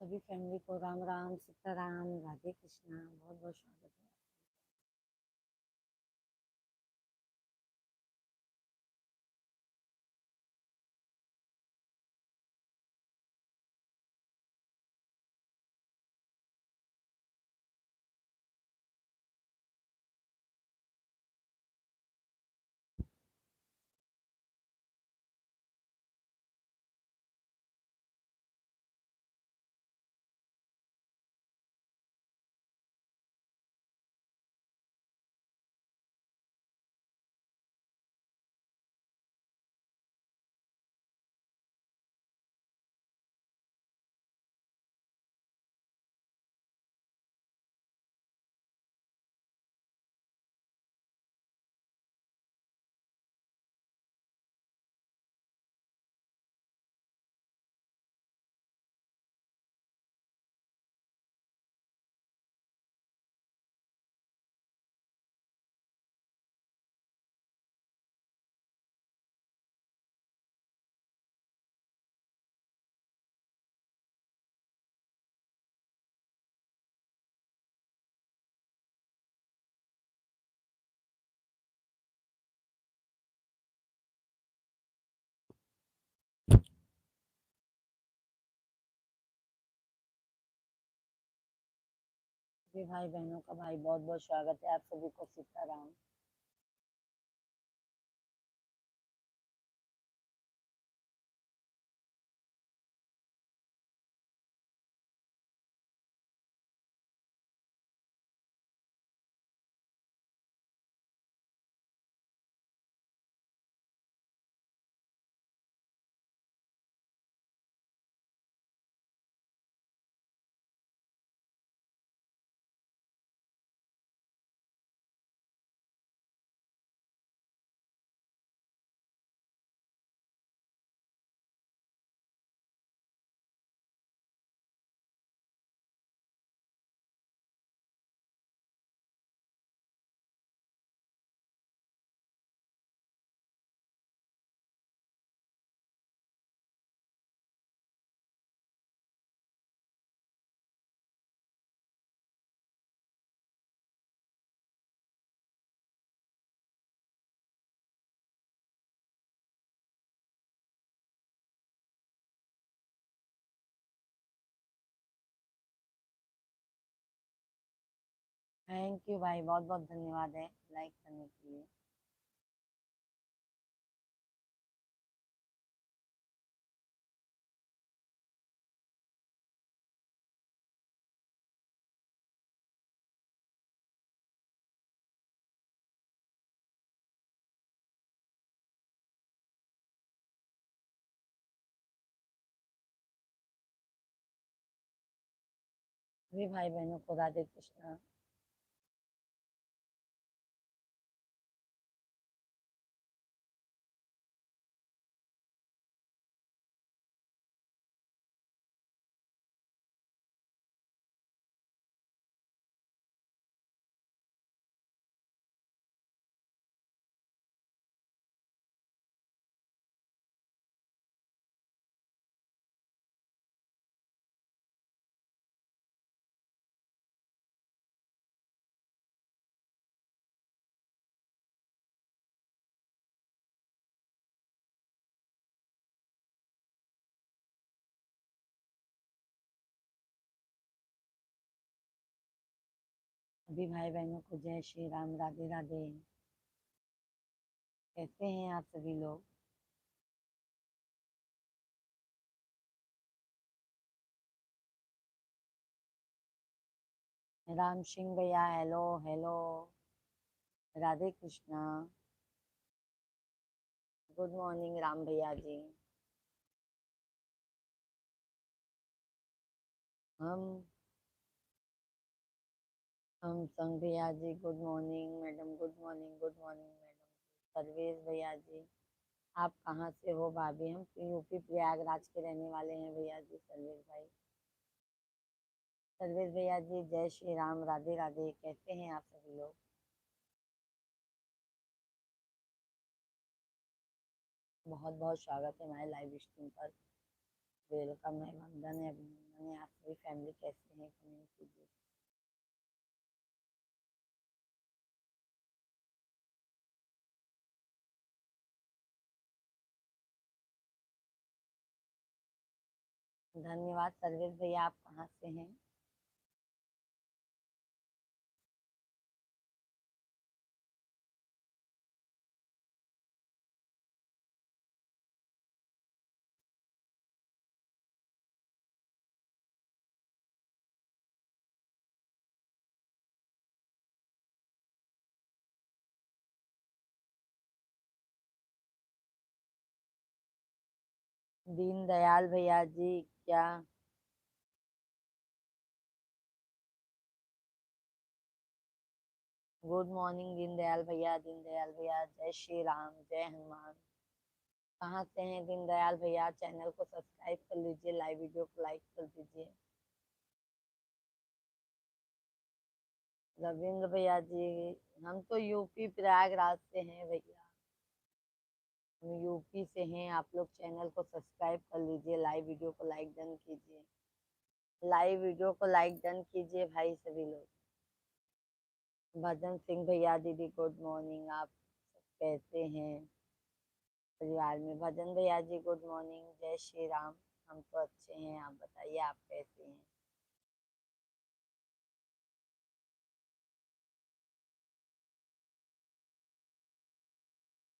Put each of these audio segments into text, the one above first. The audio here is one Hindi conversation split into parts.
सभी फैमिली को राम राम, सीताराम, राधे कृष्णा। बहुत बहुत स्वागत है। सभी भाई बहनों का भाई बहुत बहुत स्वागत है। आप सभी को सीताराम। थैंक यू भाई, बहुत बहुत धन्यवाद है लाइक करने के लिए। सभी भाई बहनों को राधे कृष्णा। सभी भाई बहनों को जय श्री राम, राधे राधे। कैसे हैं आप सभी लोग? राम सिंह भैया, hello hello. Radhe Krishna. Good morning Ram भैया जी। हम संग भैया जी, good morning madam. Good morning, good morning madam. Sarvesh भैया जी, आप कहाँ से हो भाभी? हम यूपी प्रयागराज के रहने वाले हैं भैया जी। सर्वेश भाई, सर्वेश भैया जी, जय श्री राम, राधे राधे। कैसे हैं आप सभी लोग? बहुत बहुत स्वागत है हमारे लाइव स्ट्रीम पर। वेलकम है, वंदन है, अभिनंदन है। आप सभी फैमिली कैसे हैं, कमेंट कीजिए। धन्यवाद सर्वेश भैया, आप कहाँ से हैं? दीनदयाल भैया जी क्या? गुड मॉर्निंग दीनदयाल भैया। दीनदयाल भैया जय श्री राम, जय हनुमान। कहाँ से हैं दीनदयाल भैया? चैनल को सब्सक्राइब कर लीजिए, लाइव वीडियो को लाइक कर दीजिए। रविंद्र भैया जी, हम तो यूपी प्रयागराज से हैं भैया। हम यूपी से हैं। आप लोग चैनल को सब्सक्राइब कर लीजिए, लाइव वीडियो को लाइक डन कीजिए। लाइव वीडियो को लाइक डन कीजिए भाई सभी लोग। भजन सिंह भैया दीदी गुड मॉर्निंग। आप कैसे हैं परिवार में? भजन भैया जी गुड मॉर्निंग, जय श्री राम। हम तो अच्छे हैं, आप बताइए आप कैसे हैं?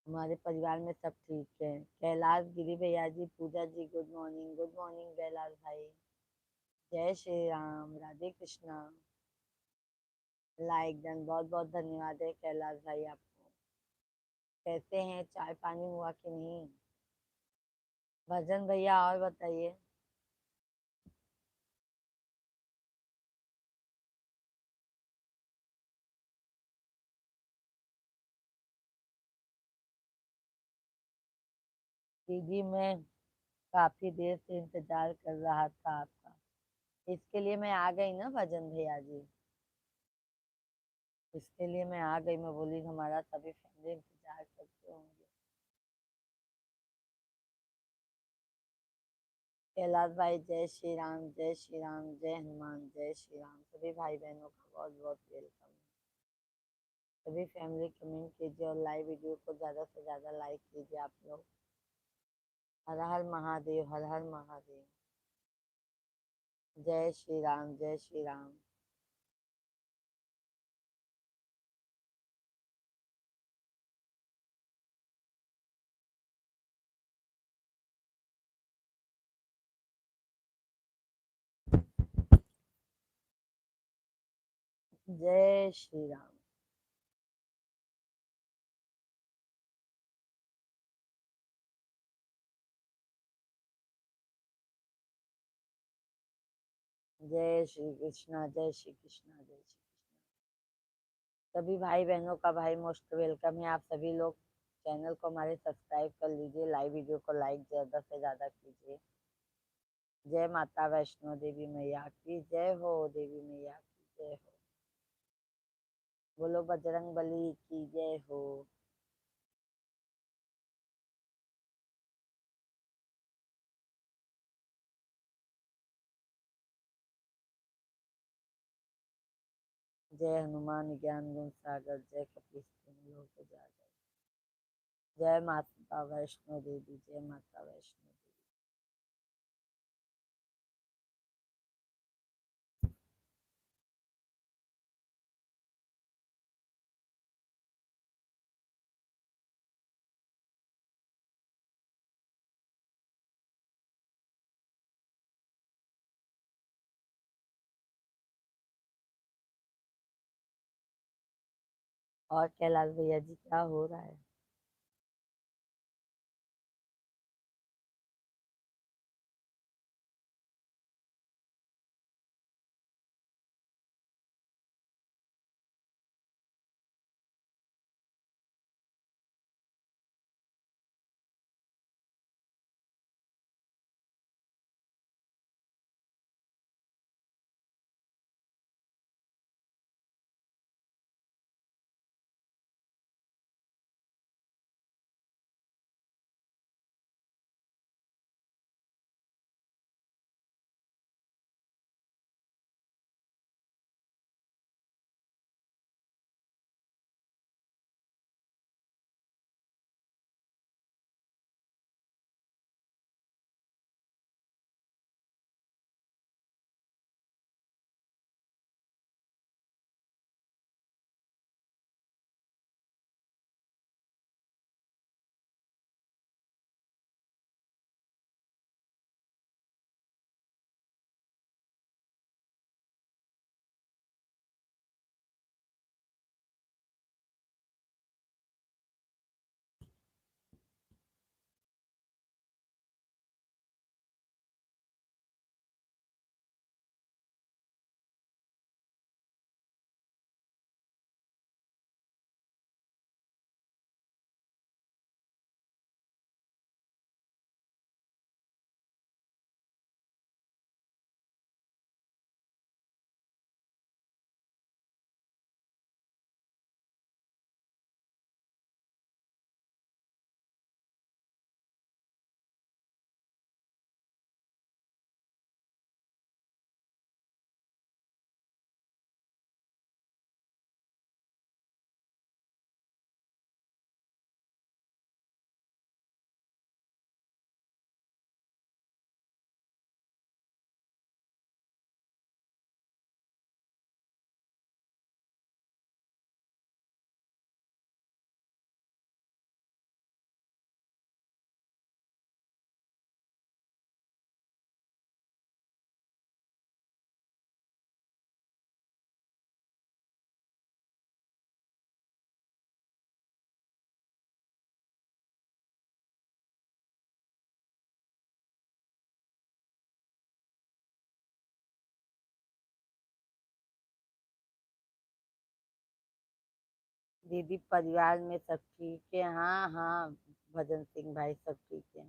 हमारे परिवार में सब ठीक है। कैलाश गिरी भैया जी, Pooja ji good morning. Good morning Kailash भाई। जय श्री राम, राधे कृष्णा। लाइक डन, बहुत बहुत धन्यवाद है कैलाश भाई आपको। कैसे हैं, चाय पानी हुआ कि नहीं? भजन भैया और बताइए। दीदी मैं काफी देर से इंतजार कर रहा था आपका। इसके लिए मैं आ गई ना भजन भैया जी। इसके लिए मैं आ गई। मैं बोली हमारा सभी फैमिली इंतजार करते होंगे। कैलाश भाई जय श्री राम, जय श्री राम, जय हनुमान, जय श्री राम। सभी भाई बहनों का बहुत बहुत वेलकम है। सभी फैमिली कमेंट कीजिए और लाइव वीडियो को ज्यादा से ज्यादा लाइक कीजिए आप लोग। हर हर महादेव, हर हर महादेव। जय श्री राम, जय श्री राम। जय श्री राम। जय श्री कृष्णा, जय श्री कृष्णा, जय श्री कृष्णा। सभी भाई बहनों का भाई मोस्ट वेलकम है। आप सभी लोग चैनल को हमारे सब्सक्राइब कर लीजिए, लाइव वीडियो को लाइक ज्यादा से ज्यादा कीजिए। जय माता वैष्णो देवी मैया की जय हो, देवी मैया की जय हो। बोलो बजरंग बली की जय हो। जय हनुमान ज्ञान गुण सागर, जय कपीश तिहुँ लोक उजागर। जय माता वैष्णो देवी, जय माता वैष्णो देवी। और कैलाश भैया जी क्या हो रहा है? दीदी परिवार में सब ठीक है? हाँ हाँ, भजन सिंह भाई सब ठीक है।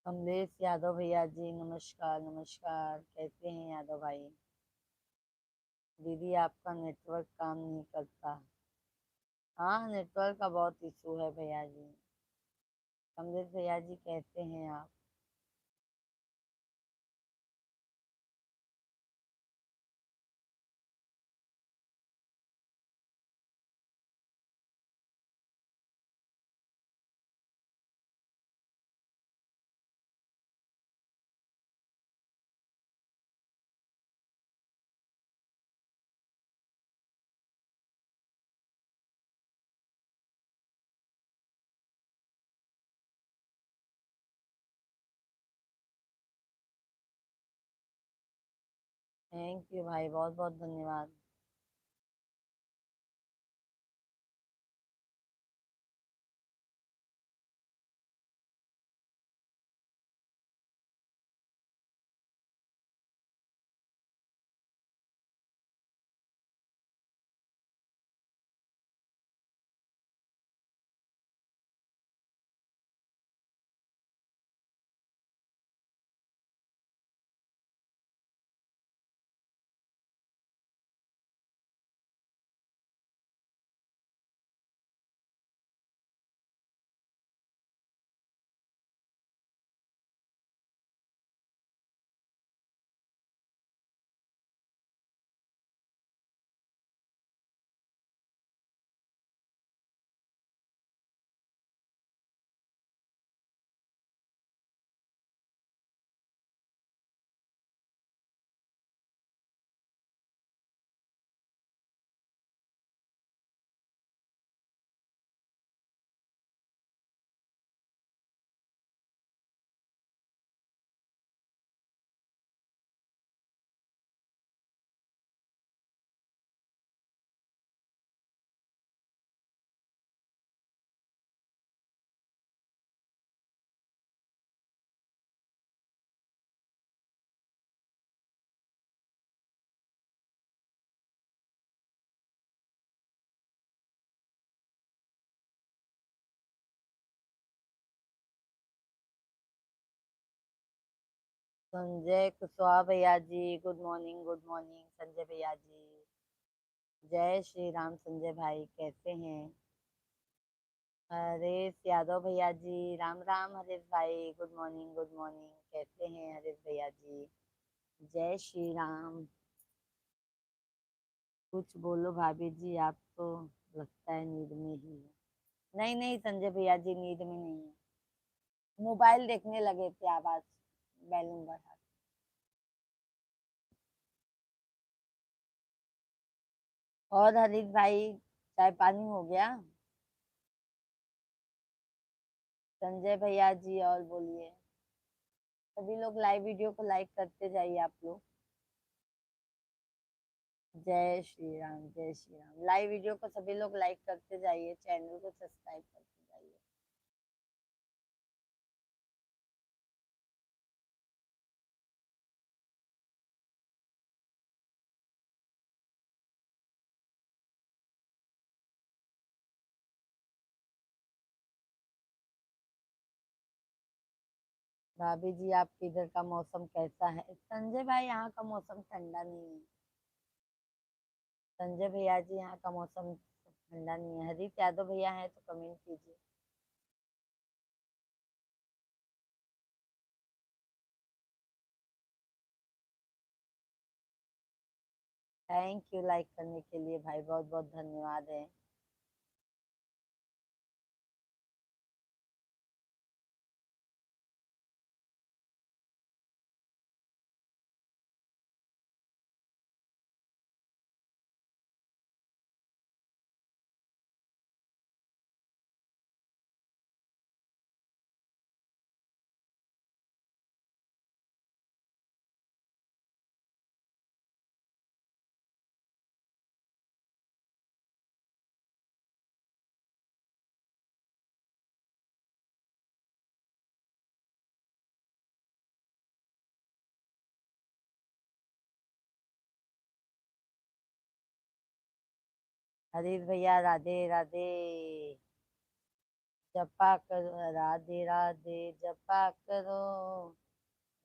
कमलेश यादव भैया जी नमस्कार नमस्कार, कैसे हैं यादव भाई? दीदी आपका नेटवर्क काम नहीं करता। हाँ, नेटवर्क का बहुत इशू है भैया जी। कमलेश भैया जी कैसे हैं आप? थैंक यू भाई, बहुत बहुत धन्यवाद। संजय कुशवाहा भैया जी good morning, good morning Sanjay भैया जी। जय श्री राम संजय भाई, कैसे हैं? हरीश यादव भैया जी राम राम। हरीश भाई गुड मॉर्निंग, गुड मॉर्निंग, कैसे हैं हरीश भैया जी? जय श्री राम। कुछ बोलो भाभी जी, आप तो लगता है नींद में ही है। नहीं नहीं संजय भैया जी, नींद में नहीं है, मोबाइल देखने लगे थे, आवाज बैलून बढ़ा। और हरीश भाई, चाय पानी हो गया? संजय भैया जी और बोलिए। सभी लोग लाइव वीडियो को लाइक करते जाइए आप लोग। जय श्री राम, जय श्री राम। लाइव वीडियो को सभी लोग लाइक करते जाइए, चैनल को सब्सक्राइब करते जाइए। भाभी जी आपके इधर का मौसम कैसा है? संजय भाई यहाँ का मौसम ठंडा नहीं है। संजय भैया जी यहाँ का मौसम ठंडा नहीं है। हरीश यादव भैया है तो कमेंट कीजिए। थैंक यू लाइक करने के लिए भाई, बहुत बहुत धन्यवाद है। हरीश भैया राधे राधे। जपा करो राधे राधे, जपा करो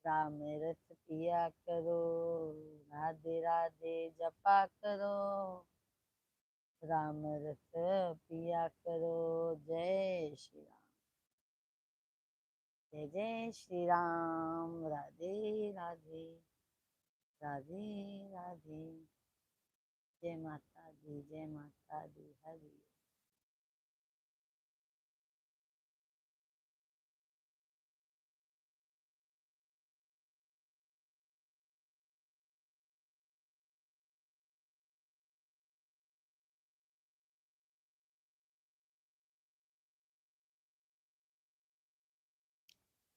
राम रस पिया करो। राधे राधे जपा करो राम रस पिया करो। जय श्री राम। जय जय श्री राम। राधे राधे। राधे राधे। जय माता दी, जय माता दी। हरि।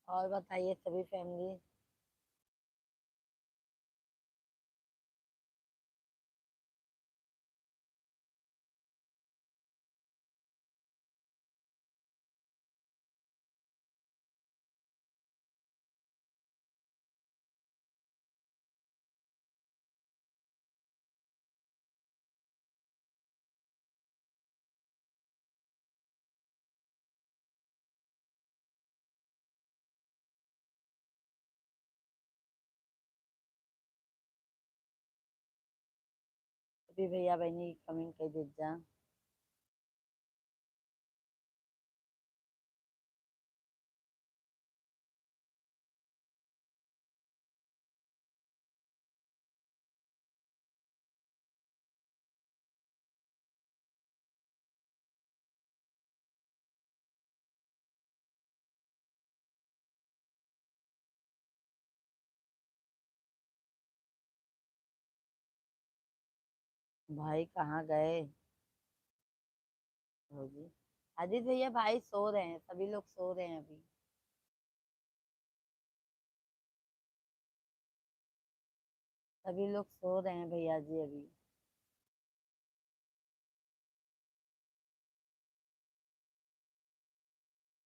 और बताइए सभी फैमिली। सभी भैया बहनी कमेंट कर दीजिए। भाई कहाँ गए हो जी? अजीत भैया भाई सो रहे हैं, सभी लोग सो रहे हैं अभी। सभी लोग सो रहे हैं भैया जी अभी।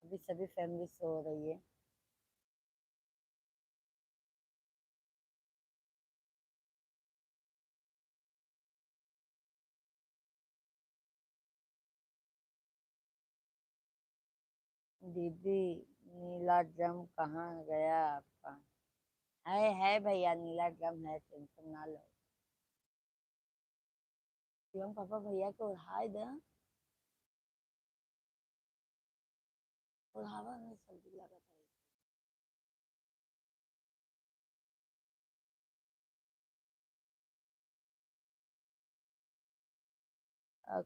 अभी सभी फैमिली सो रही है। दीदी नीला ड्रम कहाँ गया आपका? है भैया, नीला ड्रम है, टेंशन ना लो। शिवम पापा भैया को उठाए दे। उठावा नहीं, सर्दी लगा था। अ-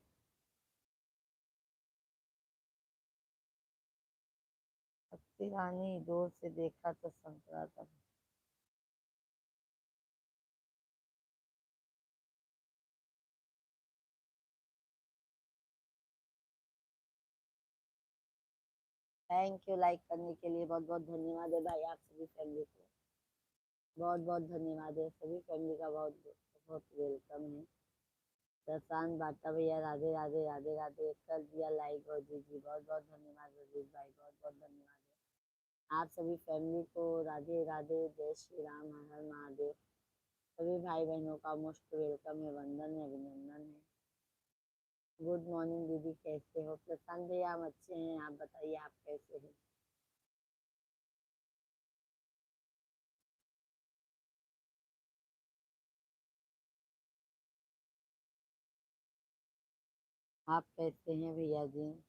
अक्ति रानी दूर से देखा तो संतरा था। थैंक यू लाइक करने के लिए, बहुत बहुत धन्यवाद है भाई आप सभी फैमिली को। बहुत बहुत धन्यवाद है सभी फैमिली का, बहुत बहुत वेलकम है। प्रशांत बाटा भैया राधे राधे राधे राधे कर दिया लाइक, और जी जी बहुत बहुत धन्यवाद रजीत भाई, बहुत बहुत धन्यवाद है आप सभी फैमिली को। राधे राधे, जय श्री राम, हर हर महादेव। सभी भाई बहनों का मोस्ट वेलकम है, वंदन है, अभिनंदन है। गुड मॉर्निंग दीदी, कैसे हो? प्रशांत भैया हम अच्छे हैं, आप बताइए आप कैसे हैं? आप कैसे हैं भैया जी?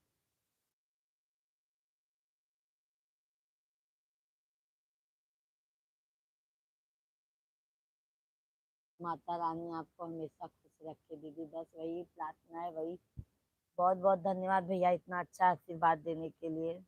माता रानी आपको हमेशा खुश रखे दीदी, बस वही प्रार्थना है। वही बहुत बहुत धन्यवाद भैया इतना अच्छा आशीर्वाद देने के लिए।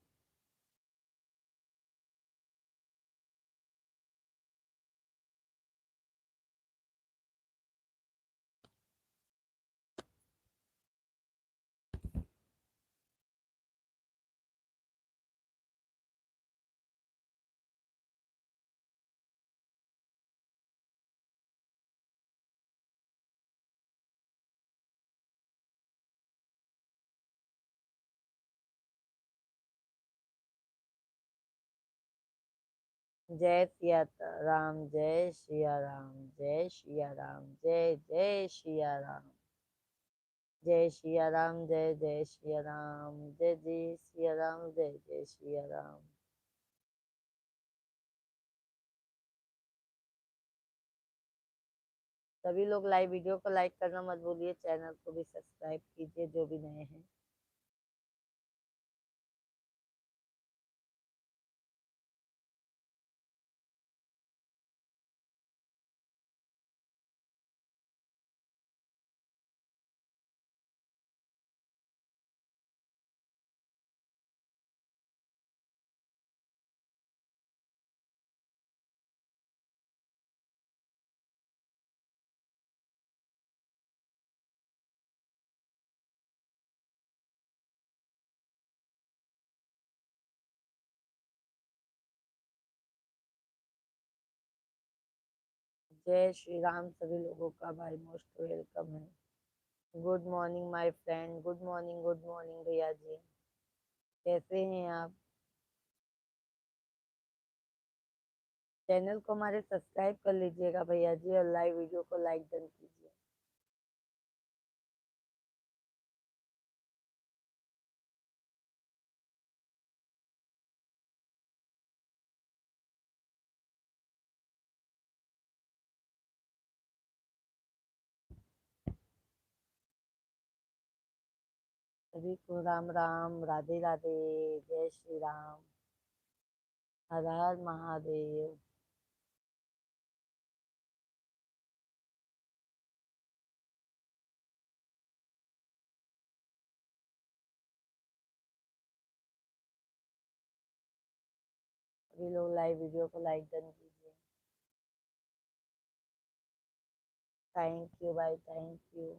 जय सिया राम, जय सिया राम, जय सिया राम, जय जय सिया राम, जय सिया राम, जय जय सिया राम, जय जय सिया राम, जय जय सिया राम। सभी लोग लाइव वीडियो को लाइक करना मत भूलिए, चैनल को भी सब्सक्राइब कीजिए जो भी नए हैं। जय श्री राम सभी लोगों का, भाई मोस्ट वेलकम है। Good morning my friend, good morning, good morning भैया जी, कैसे हैं आप? चैनल को हमारे सब्सक्राइब कर लीजिएगा भैया जी, और लाइव वीडियो को लाइक डन कीजिए। सभी को राम राम, राधे राधे, जय श्री राम, हर हर महादेव। सभी लोग लाइव वीडियो को लाइक डन कीजिए। थैंक यू भाई, थैंक यू।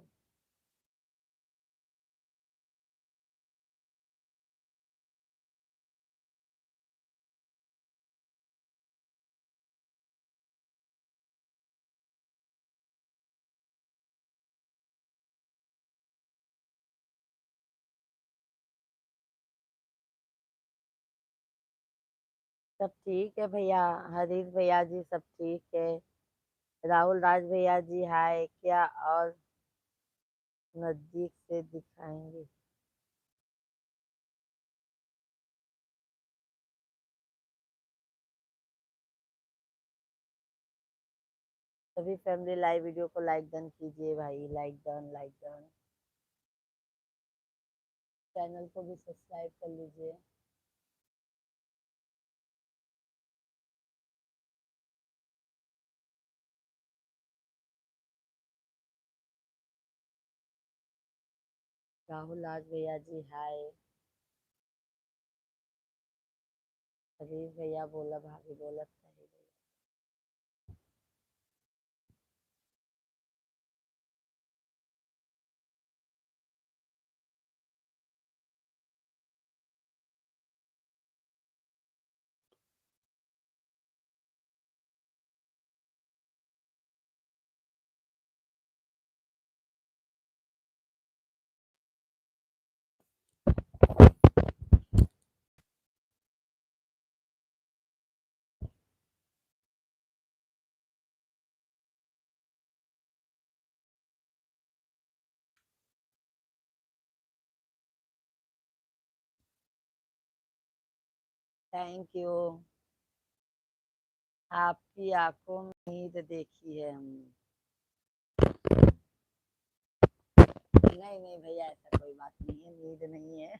सब ठीक है भैया, हरीश भैया जी सब ठीक है। राहुल राज भैया जी हाय, क्या और नजदीक से दिखाएंगे? सभी फैमिली लाइव वीडियो को लाइक डन कीजिए भाई, like done, like done. Channel को भी सब्सक्राइब कर लीजिए। राहुल राज भैया जी हाय। हरीश भैया बोला, भाभी बोला, सही भैया। Thank you. आपकी आंखों में नींद देखी है हमने। नहीं नहीं भैया, ऐसा कोई बात नहीं है, नींद नहीं है।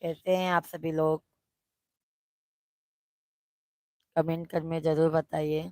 कैसे हैं आप सभी लोग? कमेंट कर में जरूर बताइए।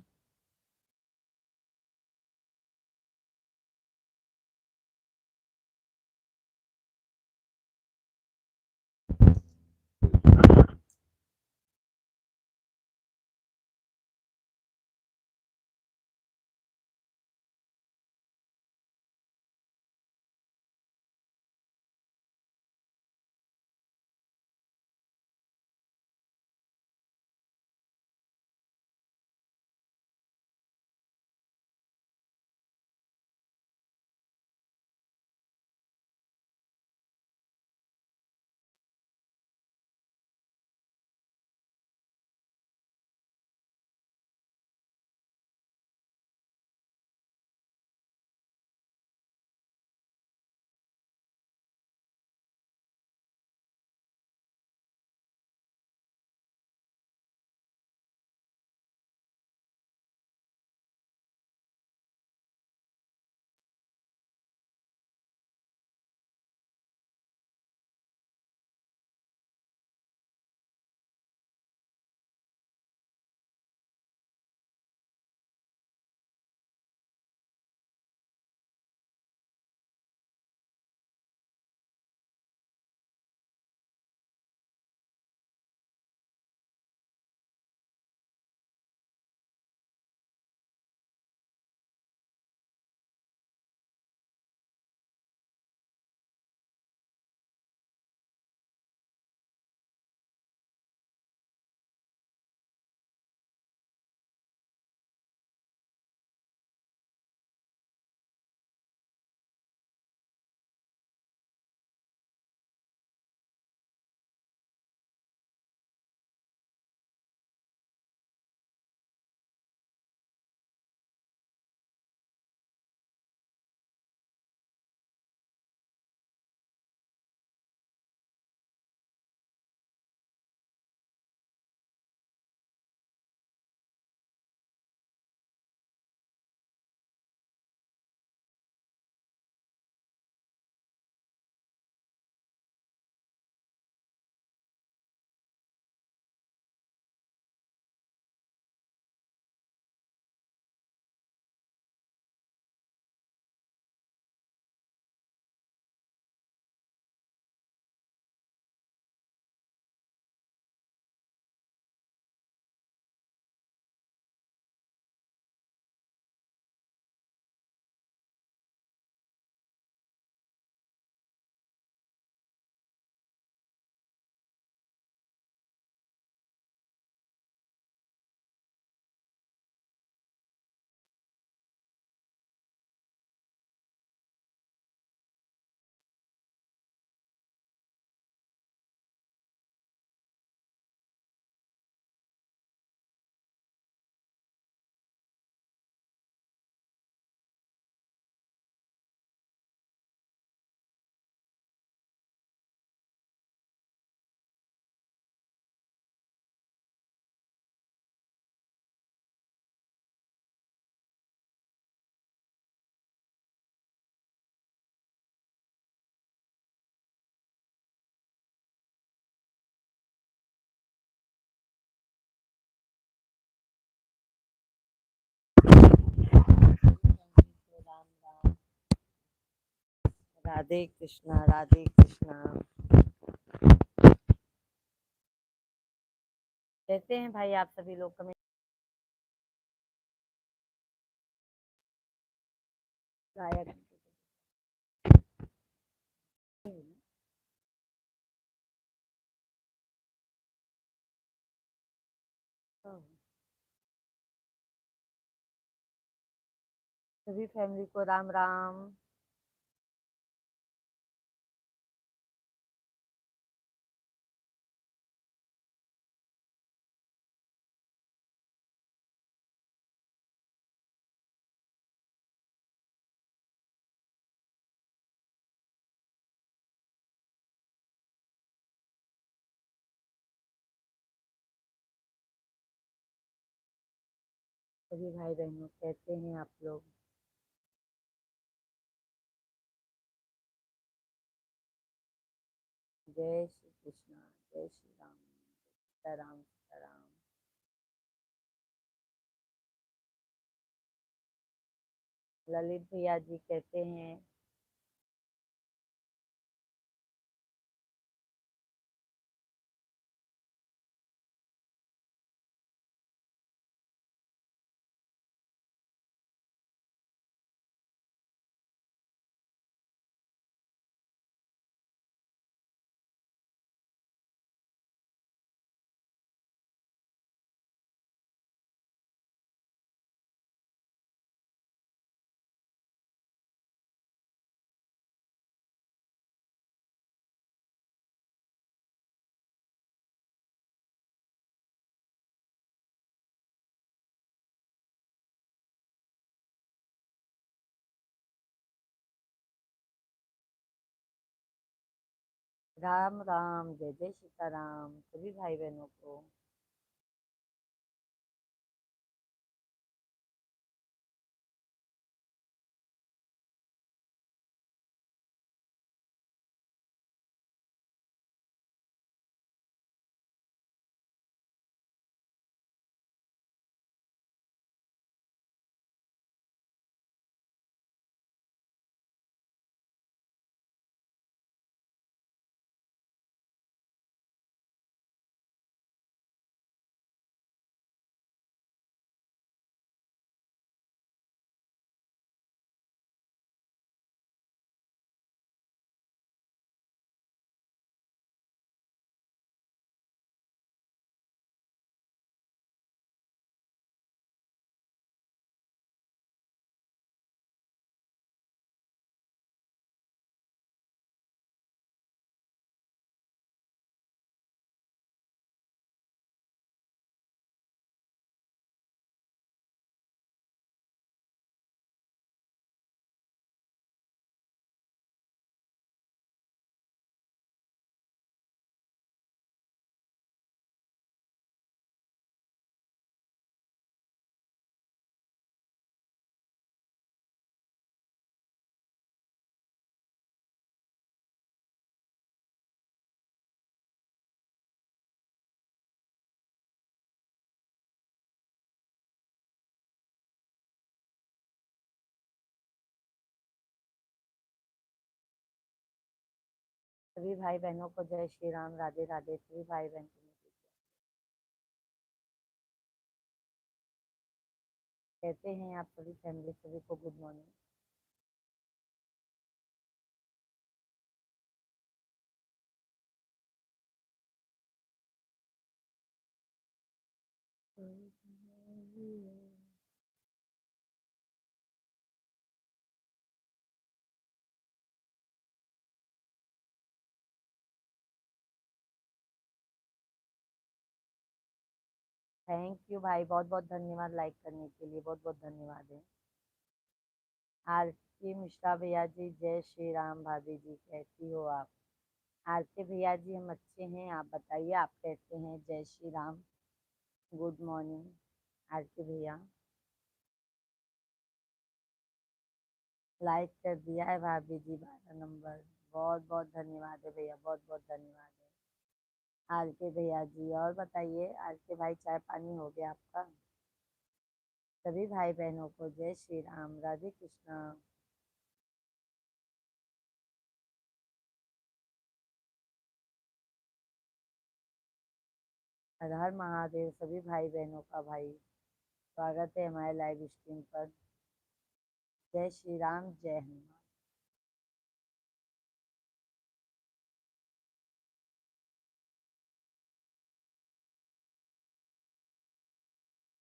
राम राम। राधे कृष्णा, राधे कृष्णा। कैसे हैं भाई आप सभी लोग? कमेंट। गायक। सभी फैमिली को राम राम। सभी भाई बहनों कैसे हैं आप लोग? जय श्री कृष्णा। जय श्री राम। सीताराम सीताराम। ललित भैया जी कहते हैं राम राम, जय जय सीताराम सभी भाई बहनों को। सभी भाई बहनों को जय श्री राम, राधे राधे सभी भाई बहन को। कहते हैं आप सभी फैमिली सभी को गुड मॉर्निंग। थैंक यू भाई, बहुत बहुत धन्यवाद लाइक करने के लिए, बहुत बहुत धन्यवाद है। आरती मिश्रा भैया जी जय श्री राम। भाभी जी कैसी हो आप? आरती भैया जी हम अच्छे हैं, आप बताइए आप कैसे हैं? जय श्री राम, गुड मॉर्निंग आरती भैया। लाइक कर दिया है भाभी जी 12 नंबर। बहुत बहुत धन्यवाद है भैया, बहुत बहुत धन्यवाद है। आरती भैया जी और बताइए आरती भाई, चाय पानी हो गया आपका? सभी भाई बहनों को जय श्री राम, राधे कृष्णा। हर हर महादेव सभी भाई बहनों का। भाई स्वागत है हमारे लाइव स्ट्रीम पर। जय श्री राम, जय हनुमान।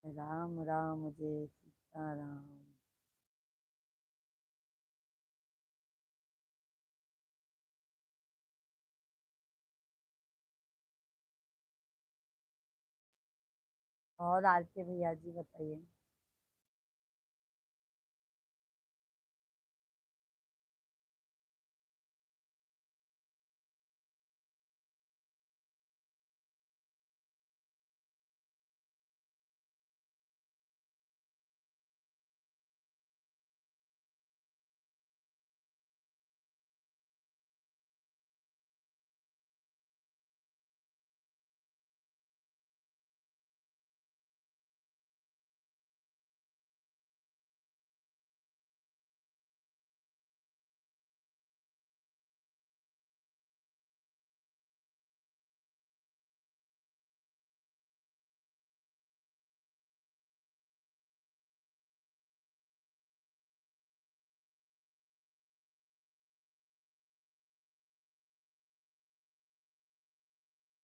राम राम जय सीता राम। और आरती भैया जी बताइए।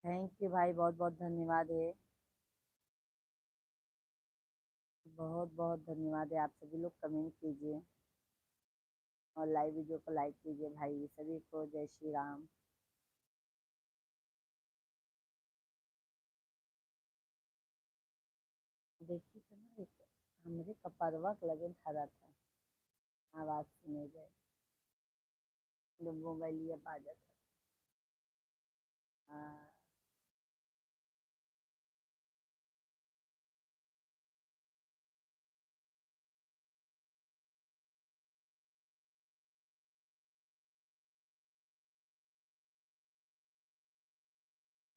थैंक यू भाई, बहुत बहुत धन्यवाद है। बहुत बहुत धन्यवाद है। आप सभी लोग कमेंट कीजिए और लाइव वीडियो को लाइक कीजिए भाई। सभी को जय श्री राम। देखिए तो ना, एक हमरे कपड़वा के लगन खड़ा था, आवाज सुने गए, जब मोबाइलिया बाजा था। हाँ,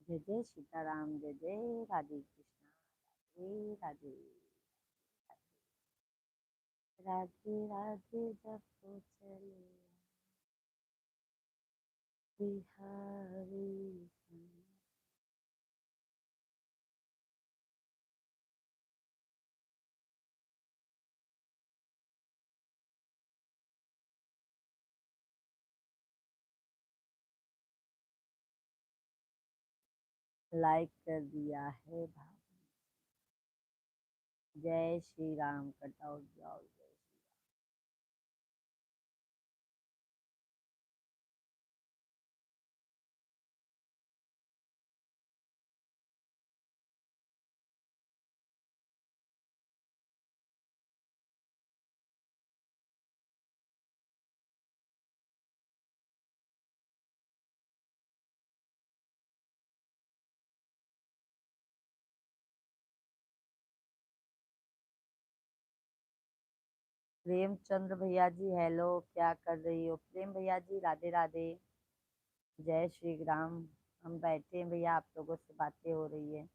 जय जय सीताराम, जय जय राधे कृष्णा, राधे राधे, राधे राधे जब तो चले बिहारी। लाइक कर दिया है भाई। जय श्री राम, कटाओ जाओ, जय श्री प्रेमचंद्र भैया जी हेलो, क्या कर रही हो प्रेम भैया जी? राधे राधे, जय श्री राम। हम बैठे हैं भैया, आप लोगों से बातें हो रही है।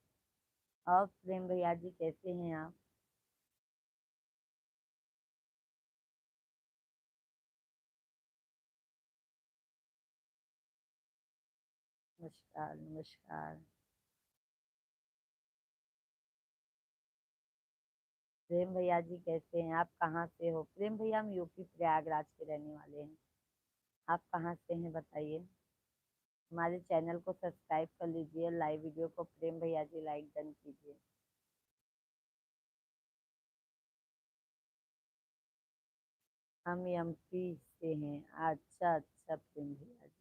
और प्रेम भैया जी कैसे हैं आप? नमस्कार नमस्कार। प्रेम भैया जी कैसे हैं आप? कहाँ से हो प्रेम भैया? हम यूपी प्रयागराज के रहने वाले हैं। आप कहाँ से हैं बताइए? हमारे चैनल को सब्सक्राइब कर लीजिए, लाइव वीडियो को प्रेम भैया जी लाइक डन कीजिए। हम एमपी से हैं। अच्छा अच्छा प्रेम भैया जी।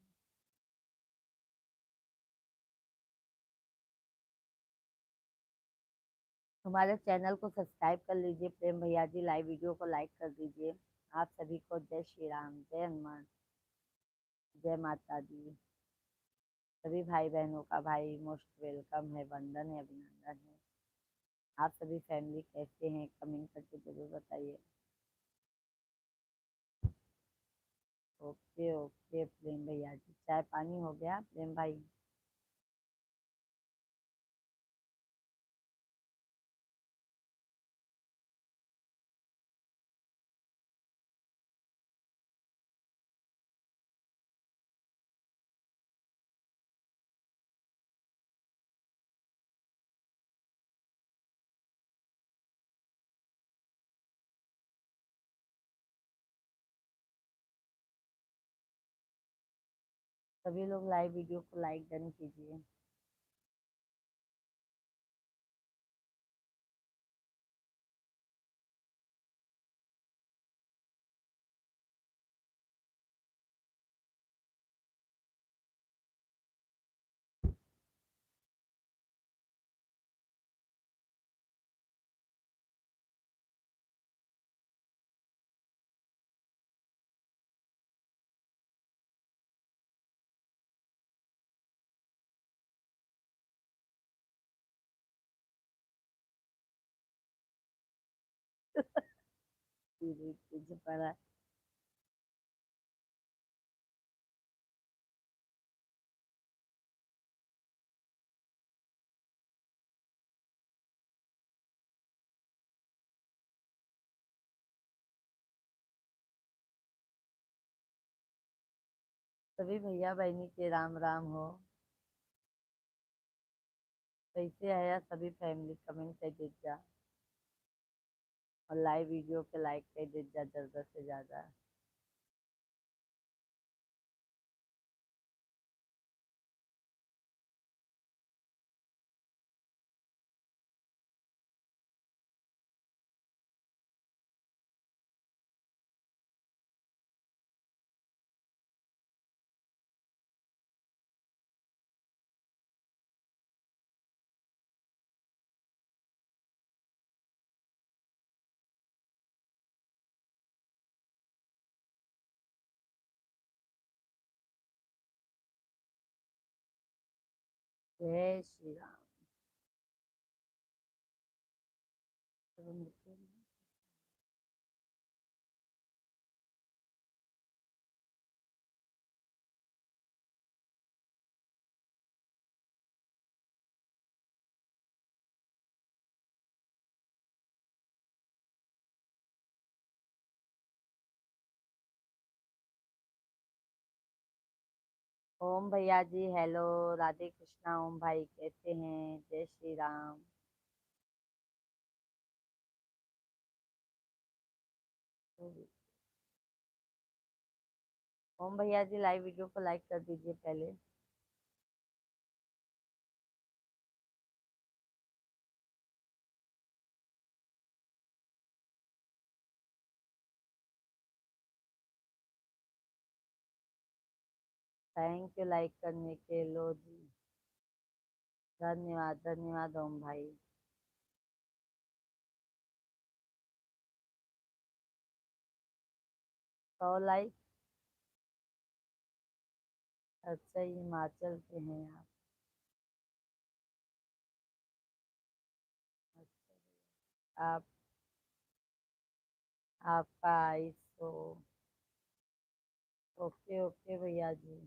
हमारे चैनल को सब्सक्राइब कर लीजिए प्रेम भैया जी, लाइव वीडियो को लाइक कर दीजिए। आप सभी को जय श्री राम, जय हनुमान, जय माता दी। सभी भाई बहनों का भाई मोस्ट वेलकम है, वंदन है, अभिनंदन है। आप सभी फैमिली कैसे हैं? कमेंट करके जरूर बताइए। ओके ओके प्रेम भैया जी, चाय पानी हो गया प्रेम भाई? सभी लोग लाइव वीडियो को लाइक डन कीजिए। पर सभी भैया बहनी के राम राम हो। कैसे आया सभी फैमिली? कमेंट कर दीजिए और लाइव वीडियो के लाइक कर दीजिए ज़्यादा से ज़्यादा। जय श्री राम। ओम भैया जी हेलो। राधे कृष्णा। ओम भाई कैसे हैं? जय श्री राम। ओम भैया जी लाइव वीडियो को लाइक कर दीजिए पहले। थैंक यू लाइक करने के। लो जी। धन्यवाद धन्यवाद ओम भाई। 100 लाइक। अच्छा हिमाचल से हैं आप? आप आपका आइस तो। ओके ओके भैया जी।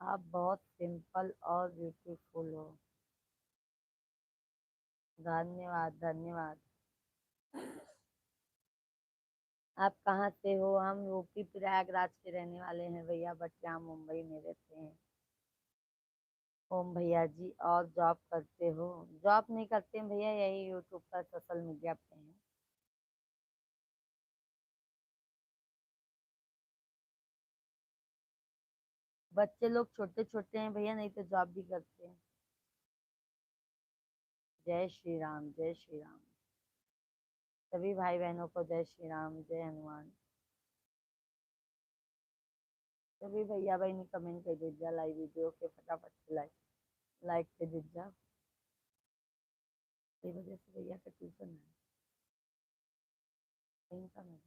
आप बहुत सिंपल और ब्यूटीफुल हो। धन्यवाद धन्यवाद। आप कहाँ से हो? हम यूपी प्रयागराज के रहने वाले हैं भैया, बट यहाँ मुंबई में रहते हैं। ओम भैया जी और जॉब करते हो? जॉब नहीं करते हैं भैया, यही यूट्यूब पर सोशल मीडिया पे हैं। बच्चे लोग छोटे छोटे हैं भैया, नहीं तो जॉब भी करते हैं। जय श्री राम जय श्री राम। सभी भाई बहनों को जय श्री राम, जय हनुमान। सभी भैया बहनी कमेंट कर दीजिए लाइव वीडियो के, फटाफट से लाइक लाइक कर दीजिए। इस वजह से भैया का ट्यूशन है कहीं का नहीं।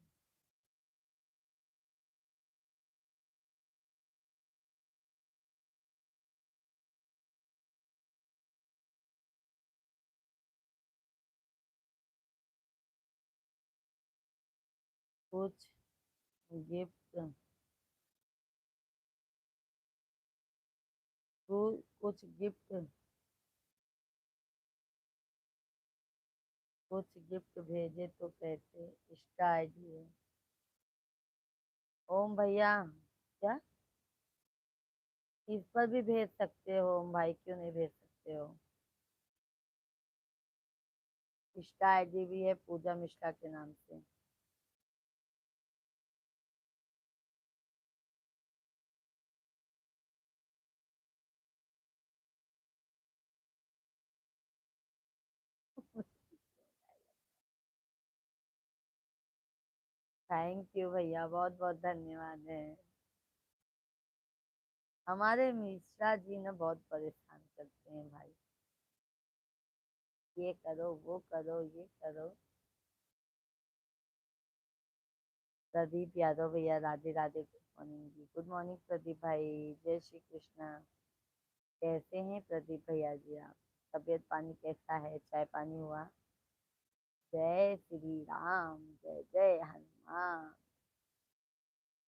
कुछ गिफ्ट। कुछ गिफ्ट। कुछ गिफ्ट भेजे तो कैसे? इंस्टा आईडी है। ओम भैया क्या? इस पर भी भेज सकते हो ओम भाई, क्यों नहीं भेज सकते हो? इंस्टा आईडी भी है पूजा मिश्रा के नाम से। थैंक यू भैया, बहुत बहुत धन्यवाद है। हमारे मिश्रा जी ने बहुत परेशान करते हैं भाई। ये करो वो करो ये करो। प्रदीप यादव भैया राधे राधे, गुड मॉर्निंग जी। गुड मॉर्निंग प्रदीप भाई। जय श्री कृष्णा। कैसे हैं प्रदीप भैया जी आप? तबीयत पानी कैसा है? चाय पानी हुआ? जय श्री राम। जय जय हनुमान।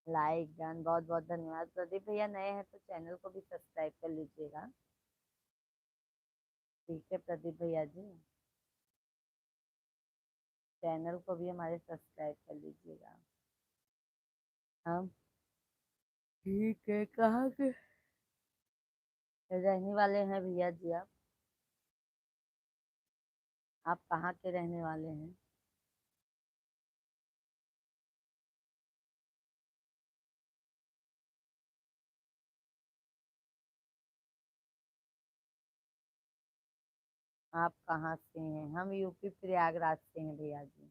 लाइक डन, बहुत बहुत धन्यवाद। प्रदीप भैया नए हैं तो चैनल को भी सब्सक्राइब कर लीजिएगा। ठीक है प्रदीप भैया जी, चैनल को भी हमारे सब्सक्राइब कर लीजिएगा। हम ठीक है, कहाँ के रहने वाले हैं भैया जी आप? आप कहाँ के रहने वाले हैं? आप कहाँ से हैं? हम यूपी प्रयागराज से हैं भैया जी।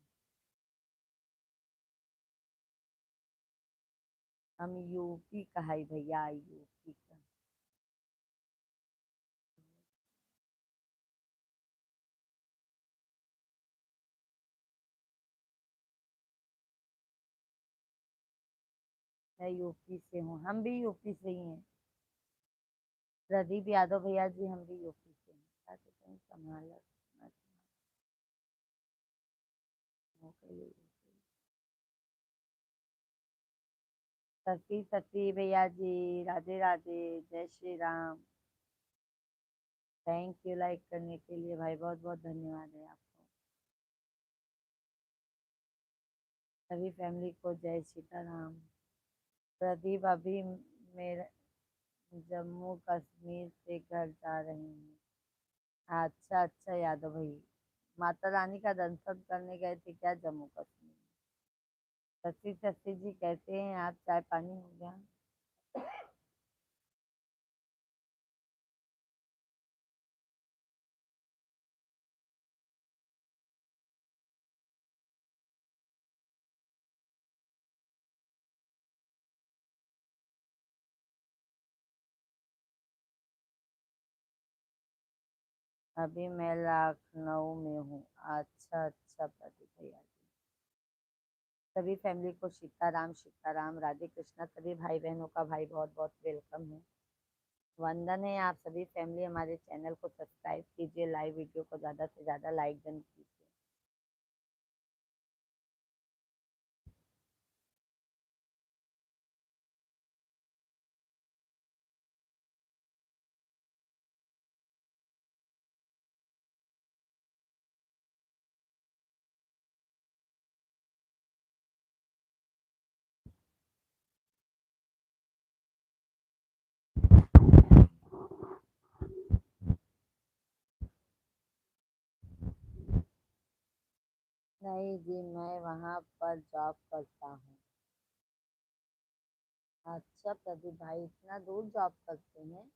हम यूपी का है भैया, यूपी का। मैं यूपी से हूँ, हम भी यूपी से ही हैं। प्रदीप यादव भैया जी, हम भी यूपी से हैं। क्या कहते हैं, संभाल सती सती भैया जी, राधे राधे, जय Shri Ram. Thank you like करने के लिए भाई, बहुत बहुत धन्यवाद है आपको। सभी फैमिली को जय सीताराम। प्रदीप अभी मेरे जम्मू कश्मीर से घर जा रहे हैं। अच्छा अच्छा यादव भाई, माता रानी का दर्शन करने गए थे क्या जम्मू कश्मीर? शशि शशि जी कैसे हैं आप, चाय पानी हो गया? अभी मैं लखनऊ में हूँ। अच्छा अच्छा प्रदीप भैया जी, सभी फैमिली को सीताराम राधे कृष्णा, सभी भाई बहनों का भाई बहुत बहुत वेलकम है, वंदन है। आप सभी फैमिली हमारे चैनल को सब्सक्राइब कीजिए, लाइव वीडियो को ज़्यादा से ज़्यादा लाइक डन कीजिए। नहीं जी, मैं वहाँ पर जॉब करता हूँ। अच्छा प्रदीप भाई, इतना दूर जॉब करते हैं?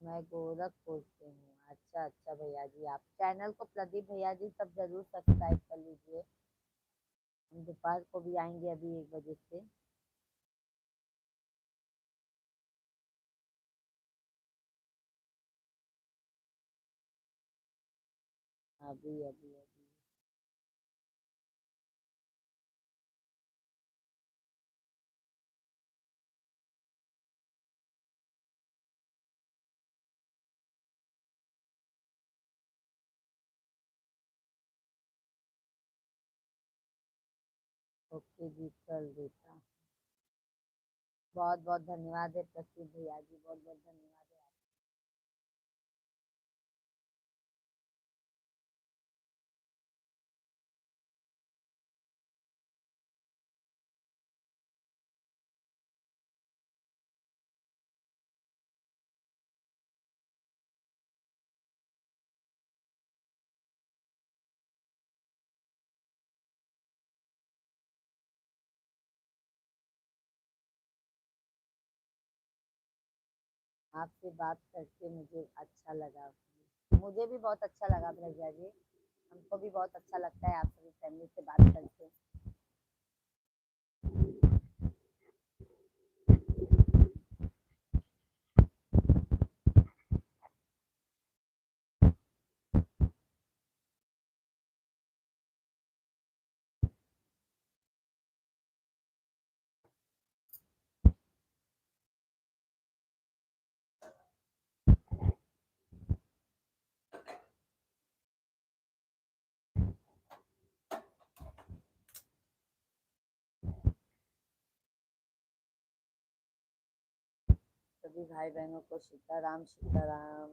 मैं गोरखपुर से हूँ। अच्छा अच्छा भैया जी, आप चैनल को प्रदीप भैया जी सब जरूर सब्सक्राइब कर लीजिए। हम दोपहर को भी आएंगे अभी 1 बजे से। अभी अभी अभी ओके जी, कर देता हूँ। बहुत बहुत धन्यवाद है प्रदीप भैया जी, बहुत बहुत धन्यवाद है। आपसे बात करके मुझे अच्छा लगा। मुझे भी बहुत अच्छा लगा भैया जी, हमको भी बहुत अच्छा लगता है आप सभी फैमिली से बात करके। सभी भाई बहनों को सीताराम सीताराम।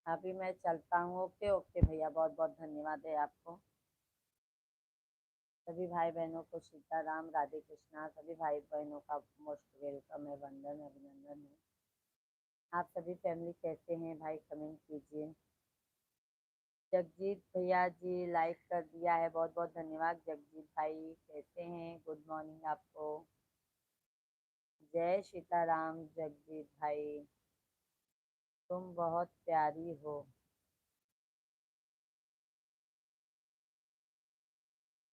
अभी मैं चलता हूँ। ओके ओके भैया, बहुत बहुत धन्यवाद है आपको। सभी भाई बहनों को सीताराम राधे कृष्णा, सभी भाई बहनों का मोस्ट वेलकम है, वंदन अभिनंदन है। आप सभी फैमिली कैसे हैं भाई, कमेंट कीजिए। जगजीत भैया जी लाइक कर दिया है, बहुत बहुत धन्यवाद जगजीत भाई, कैसे हैं, गुड मॉर्निंग आपको। जय सीताराम जगजीत भाई। तुम बहुत प्यारी हो।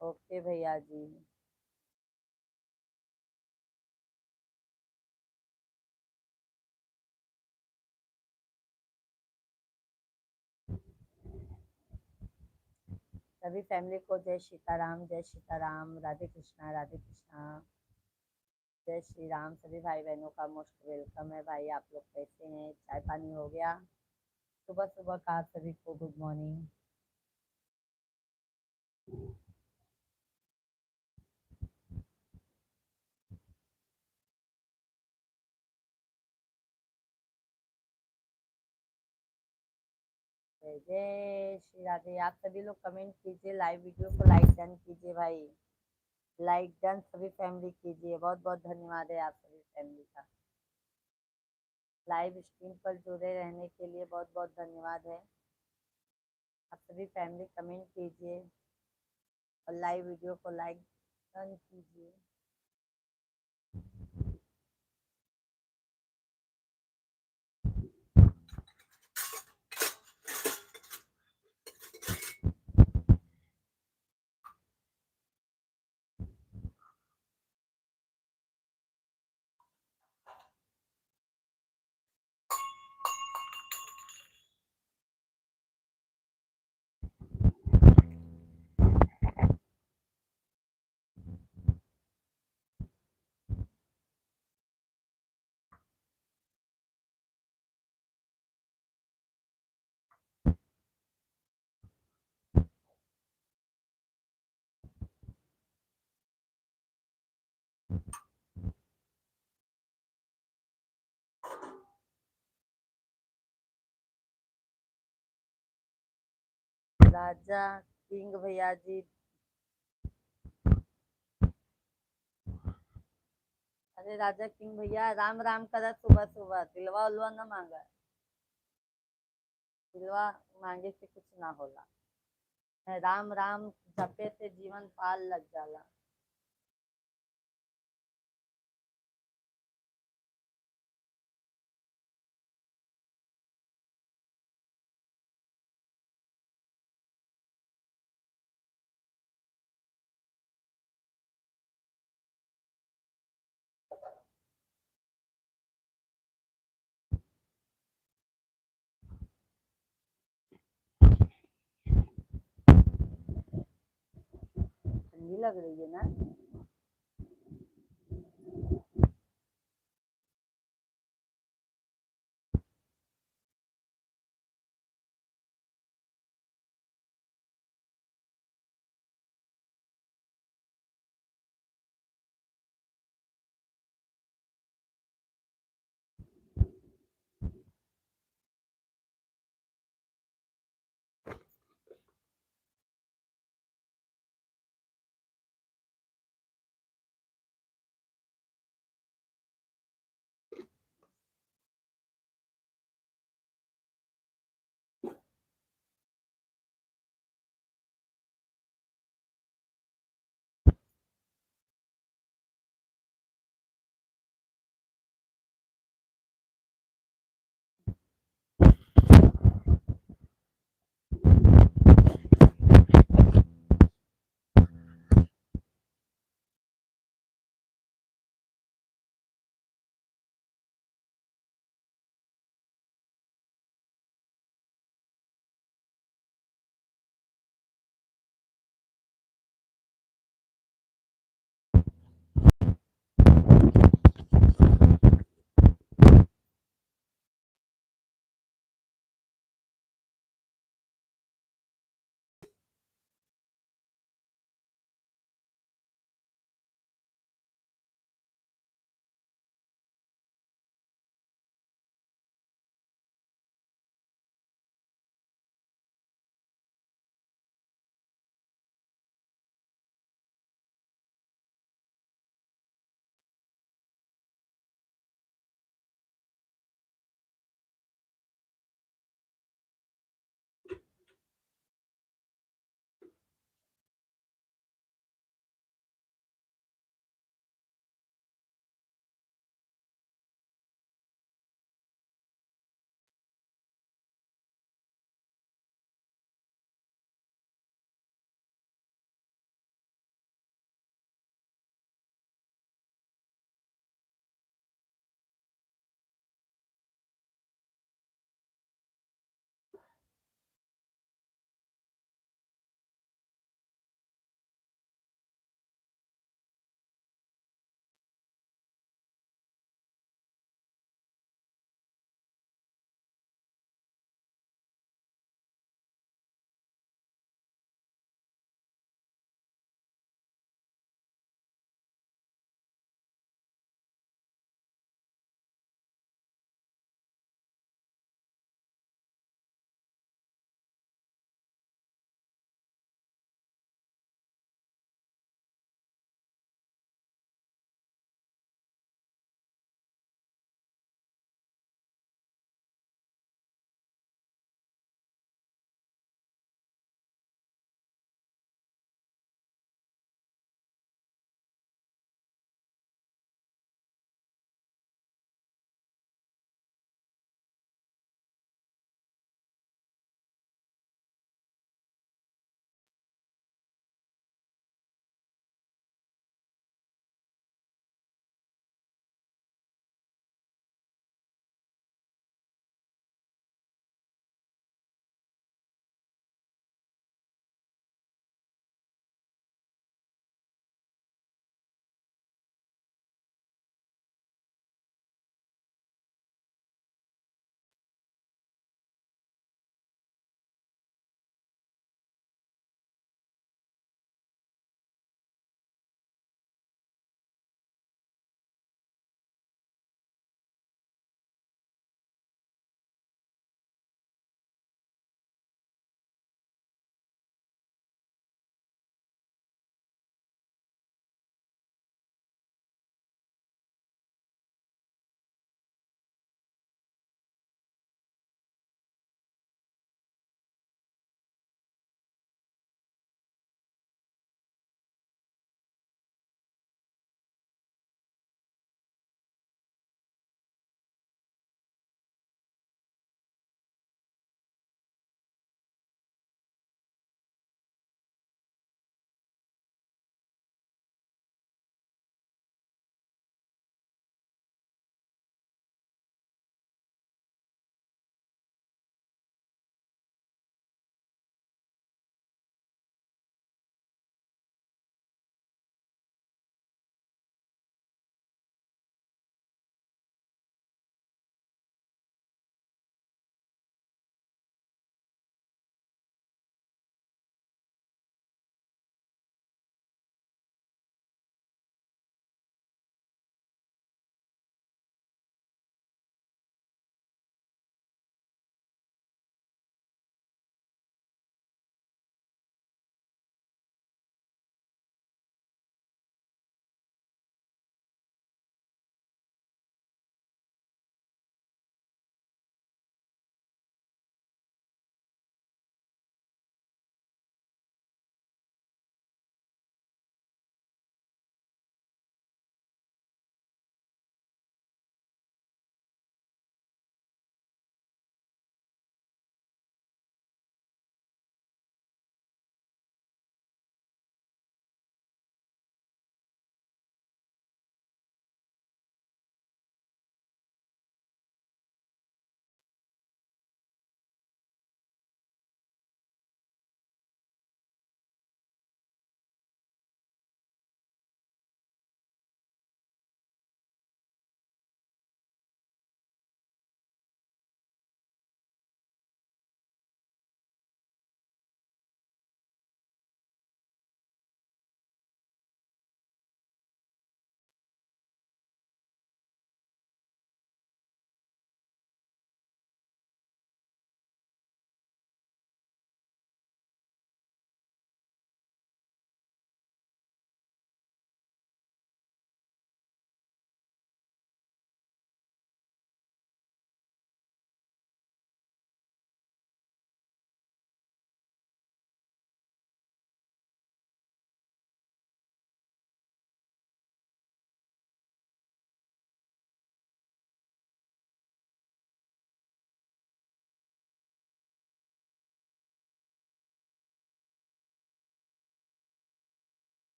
ओके भैया जी। सभी फैमिली को जय सीताराम, जय सीताराम, राधे कृष्णा, राधे कृष्णा, जय श्री राम। सभी भाई बहनों का मोस्ट वेलकम है। भाई आप लोग कैसे हैं? चाय पानी हो गया? सुबह सुबह का आप सभी को गुड मॉर्निंग। जय जय श्री राधे। आप सभी लोग कमेंट कीजिए, लाइव वीडियो को लाइक डन कीजिए भाई। लाइक डन सभी फैमिली कीजिए। बहुत बहुत धन्यवाद है आप सभी फैमिली का। लाइव स्ट्रीम पर जुड़े रहने के लिए बहुत बहुत धन्यवाद है। आप सभी फैमिली कमेंट कीजिए और लाइव वीडियो को लाइक डन कीजिए। राजा किंग भैया जी। अरे राजा किंग भैया, राम राम करा सुबह सुबह, दिलवा उलवा न मांगा। दिलवा मांगे से कुछ ना होला। राम राम जपे से जीवन पाल लग जाला। ठंडी लग रही है ना?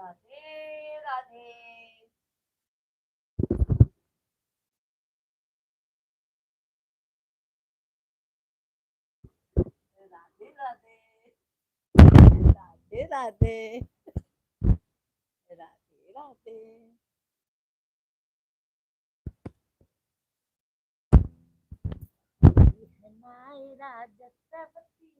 राधे राधे। राधे राधे। राधे राधे। राधे राधे। नायरा जगवती।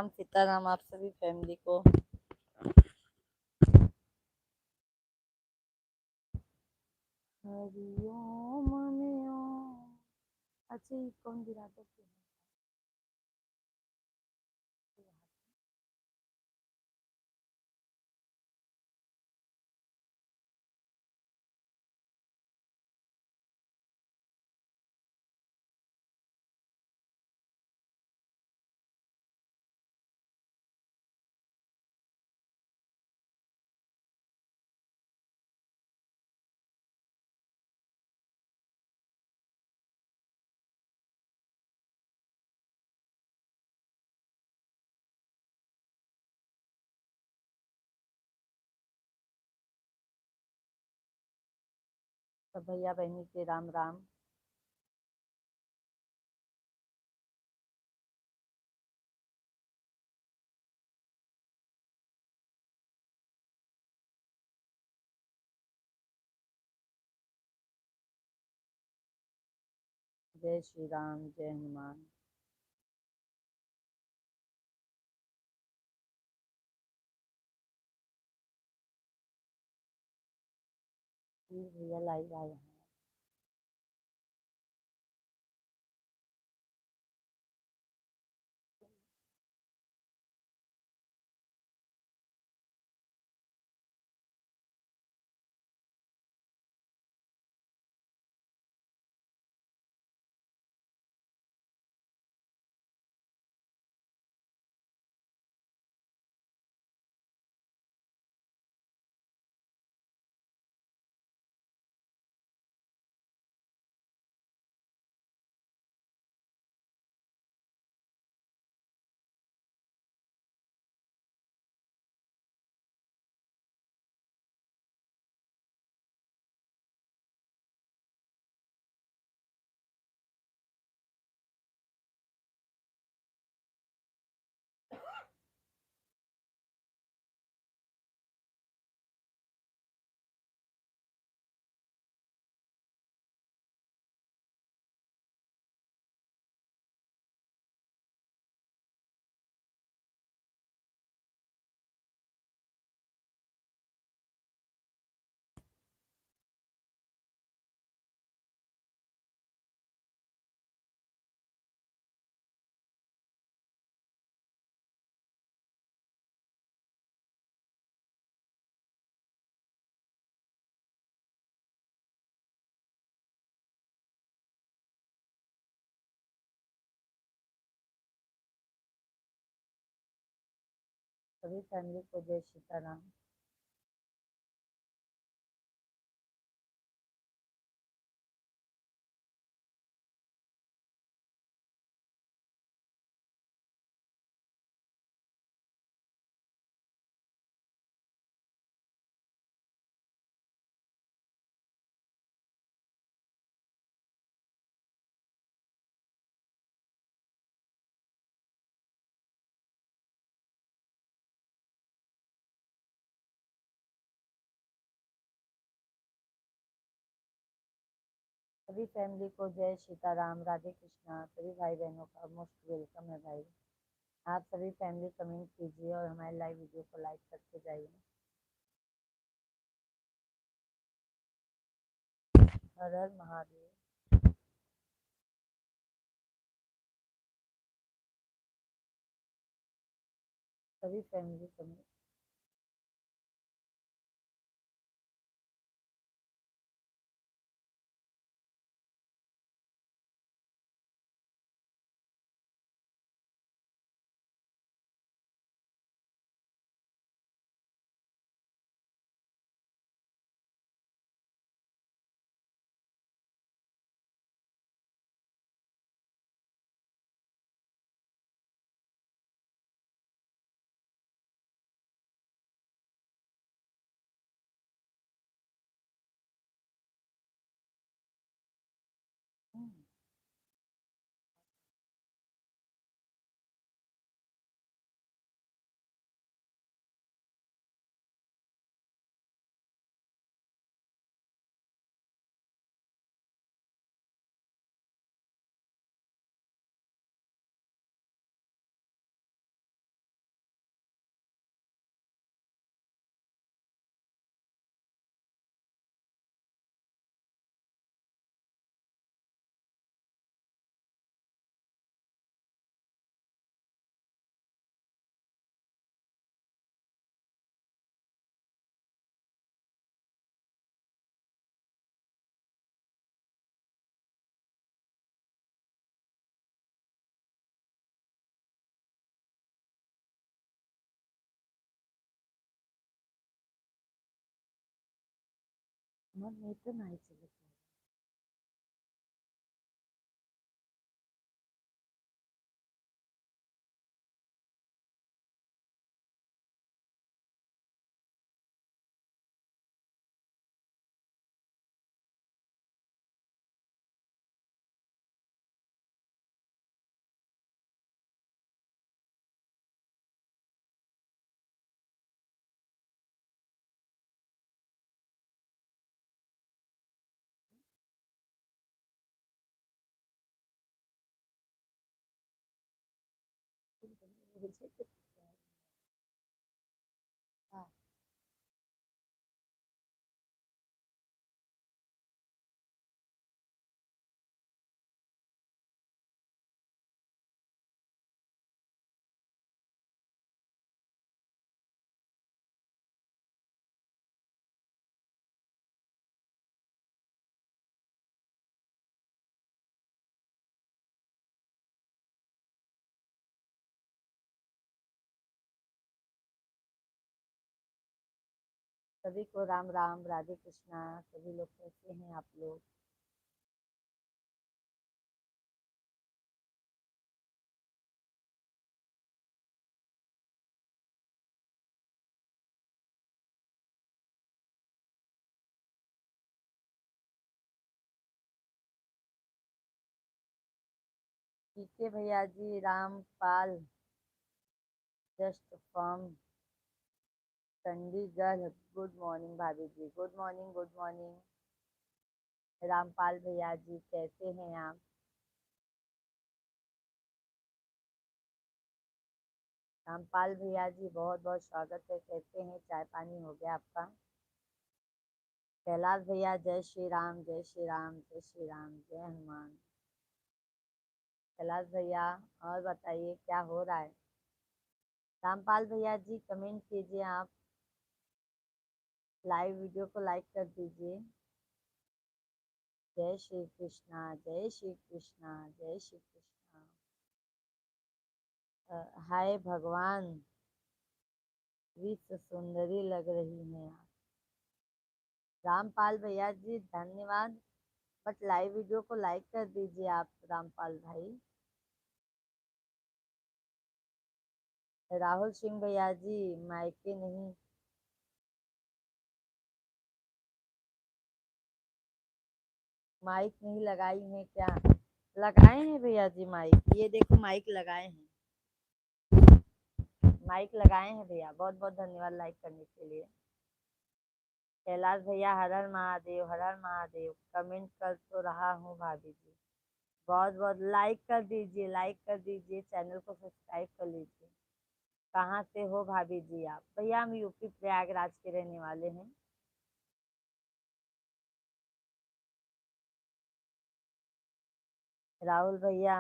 सीताराम आप सभी फैमिली को। हरिओम में ओम। अच्छा ये कौन गिरा दो। सब भैया बहनी के राम राम। जय श्री राम जय हनुमान। भैया लाइव आए हैं। सभी फैमिली को जय सीताराम। सभी फैमिली को जय सीताराम, राधे कृष्णा। सभी भाई बहनों का मोस्ट वेलकम है भाई। आप सभी फैमिली कमेंट कीजिए और हमारे लाइव वीडियो को लाइक करते जाइए। हर हर महादेव। सभी फैमिली कमेंट। मन में तो नहीं चले। हाँ। सभी को राम राम, राधे कृष्णा। सभी लोग कैसे हैं आप लोग? ठीक है भैया जी। Rampal just from Chandigarh. Good morning भाभी जी। Good morning, good morning. Rampal भैया जी कैसे हैं आप? रामपाल भैया जी बहुत बहुत स्वागत है। कैसे हैं? चाय पानी हो गया आपका? कैलाश भैया जय श्री राम, जय श्री राम, जय श्री राम, जय हनुमान। कैलाश भैया और बताइए क्या हो रहा है? रामपाल भैया जी कमेंट कीजिए आप। लाइव वीडियो को लाइक कर दीजिए। जय श्री कृष्णा, जय श्री कृष्णा, जय श्री कृष्णा। हाय भगवान। विश्व सुंदरी लग रही हैं आप। रामपाल भैया जी धन्यवाद, बट लाइव वीडियो को लाइक कर दीजिए आप रामपाल भाई। राहुल सिंह भैया जी मायके नहीं, माइक नहीं लगाई है क्या? लगाए हैं भैया जी माइक, ये देखो माइक लगाए हैं, माइक लगाए हैं भैया। बहुत बहुत धन्यवाद लाइक करने के लिए। कैलाश भैया हर हर महादेव, हर हर महादेव। कमेंट कर तो रहा हूँ भाभी जी। बहुत बहुत लाइक कर दीजिए, लाइक कर दीजिए, चैनल को सब्सक्राइब कर लीजिए। कहाँ से हो भाभी जी आप? भैया हम यूपी प्रयागराज के रहने वाले हैं। राहुल भैया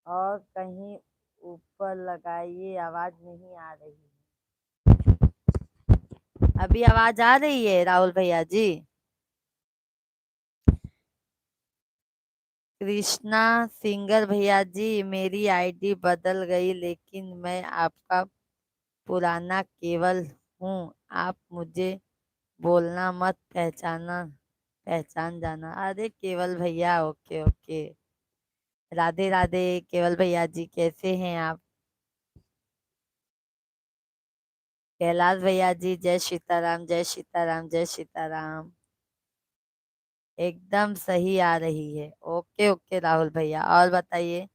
और कहीं ऊपर लगाइए, आवाज नहीं आ रही है। अभी आवाज आ रही है राहुल भैया जी? कृष्णा सिंगर भैया जी मेरी आईडी बदल गई, लेकिन मैं आपका पुराना केवल हूँ, आप मुझे बोलना मत, पहचाना पहचान जाना। अरे केवल भैया, ओके ओके। राधे राधे केवल भैया जी, कैसे हैं आप? कैलाश भैया जी जय सीताराम, जय सीताराम, जय सीताराम। एकदम सही आ रही है, ओके ओके राहुल भैया। और बताइए,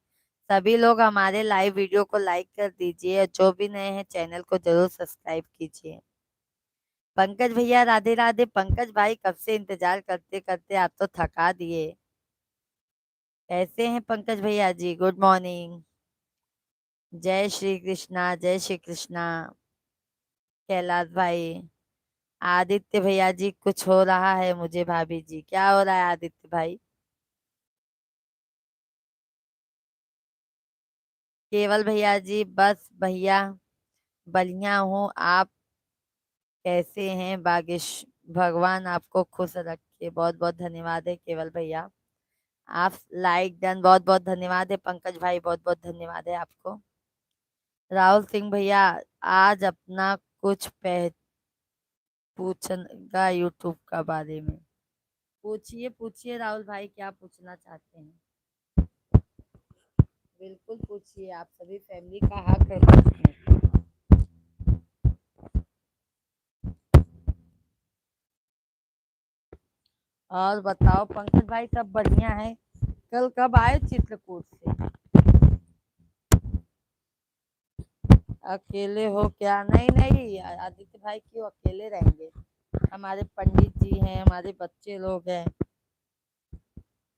सभी लोग हमारे लाइव वीडियो को लाइक कर दीजिए और जो भी नए हैं चैनल को जरूर सब्सक्राइब कीजिए। पंकज भैया राधे राधे। पंकज भाई कब से इंतजार करते करते आप तो थका दिए। कैसे हैं पंकज भैया जी? Good morning. जय श्री कृष्णा, जय श्री कृष्णा। कैलाश भाई, आदित्य भैया जी कुछ हो रहा है मुझे भाभी जी, क्या हो रहा है आदित्य भाई? केवल भैया जी बस भैया बढ़िया हूँ, आप कैसे हैं? बागेश, भगवान आपको खुश रखे। बहुत बहुत धन्यवाद है केवल भैया, आप लाइक डन, बहुत बहुत धन्यवाद है। पंकज भाई बहुत बहुत धन्यवाद है आपको। राहुल सिंह भैया आज अपना कुछ पूछना यूट्यूब का बारे में। पूछिए पूछिए राहुल भाई, क्या पूछना चाहते हैं? बिल्कुल पूछिए, आप सभी फैमिली का हक है पूछने का। और बताओ पंकज भाई, सब बढ़िया है? कल कब आए चित्रकूट से? अकेले हो क्या? नहीं नहीं आदित्य भाई, क्यों अकेले रहेंगे? हमारे पंडित जी हैं, हमारे बच्चे लोग हैं,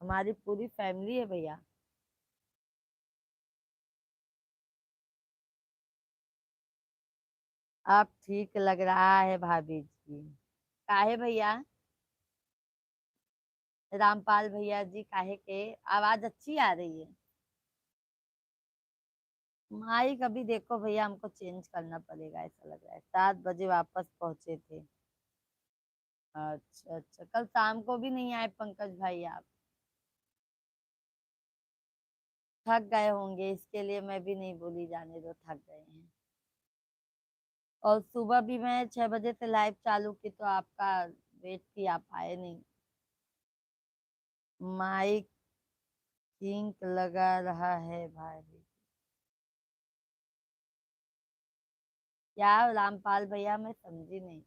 हमारी पूरी फैमिली है भैया। आप ठीक लग रहा है भाभी जी। काहे भैया? रामपाल भैया जी काहे के? आवाज अच्छी आ रही है। माइक अभी देखो भैया, हमको चेंज करना पड़ेगा, ऐसा लग रहा है। 7 बजे वापस पहुंचे थे। अच्छा अच्छा, कल शाम को भी नहीं आए पंकज भाई आप? थक गए होंगे, इसके लिए मैं भी नहीं बोली, जाने दो, थक गए हैं। और सुबह भी मैं 6 बजे से लाइव चालू की तो आपका वेट की, आप आए नहीं। माइक किंक लगा रहा है भाई। क्या रामपाल भैया, मैं समझी नहीं।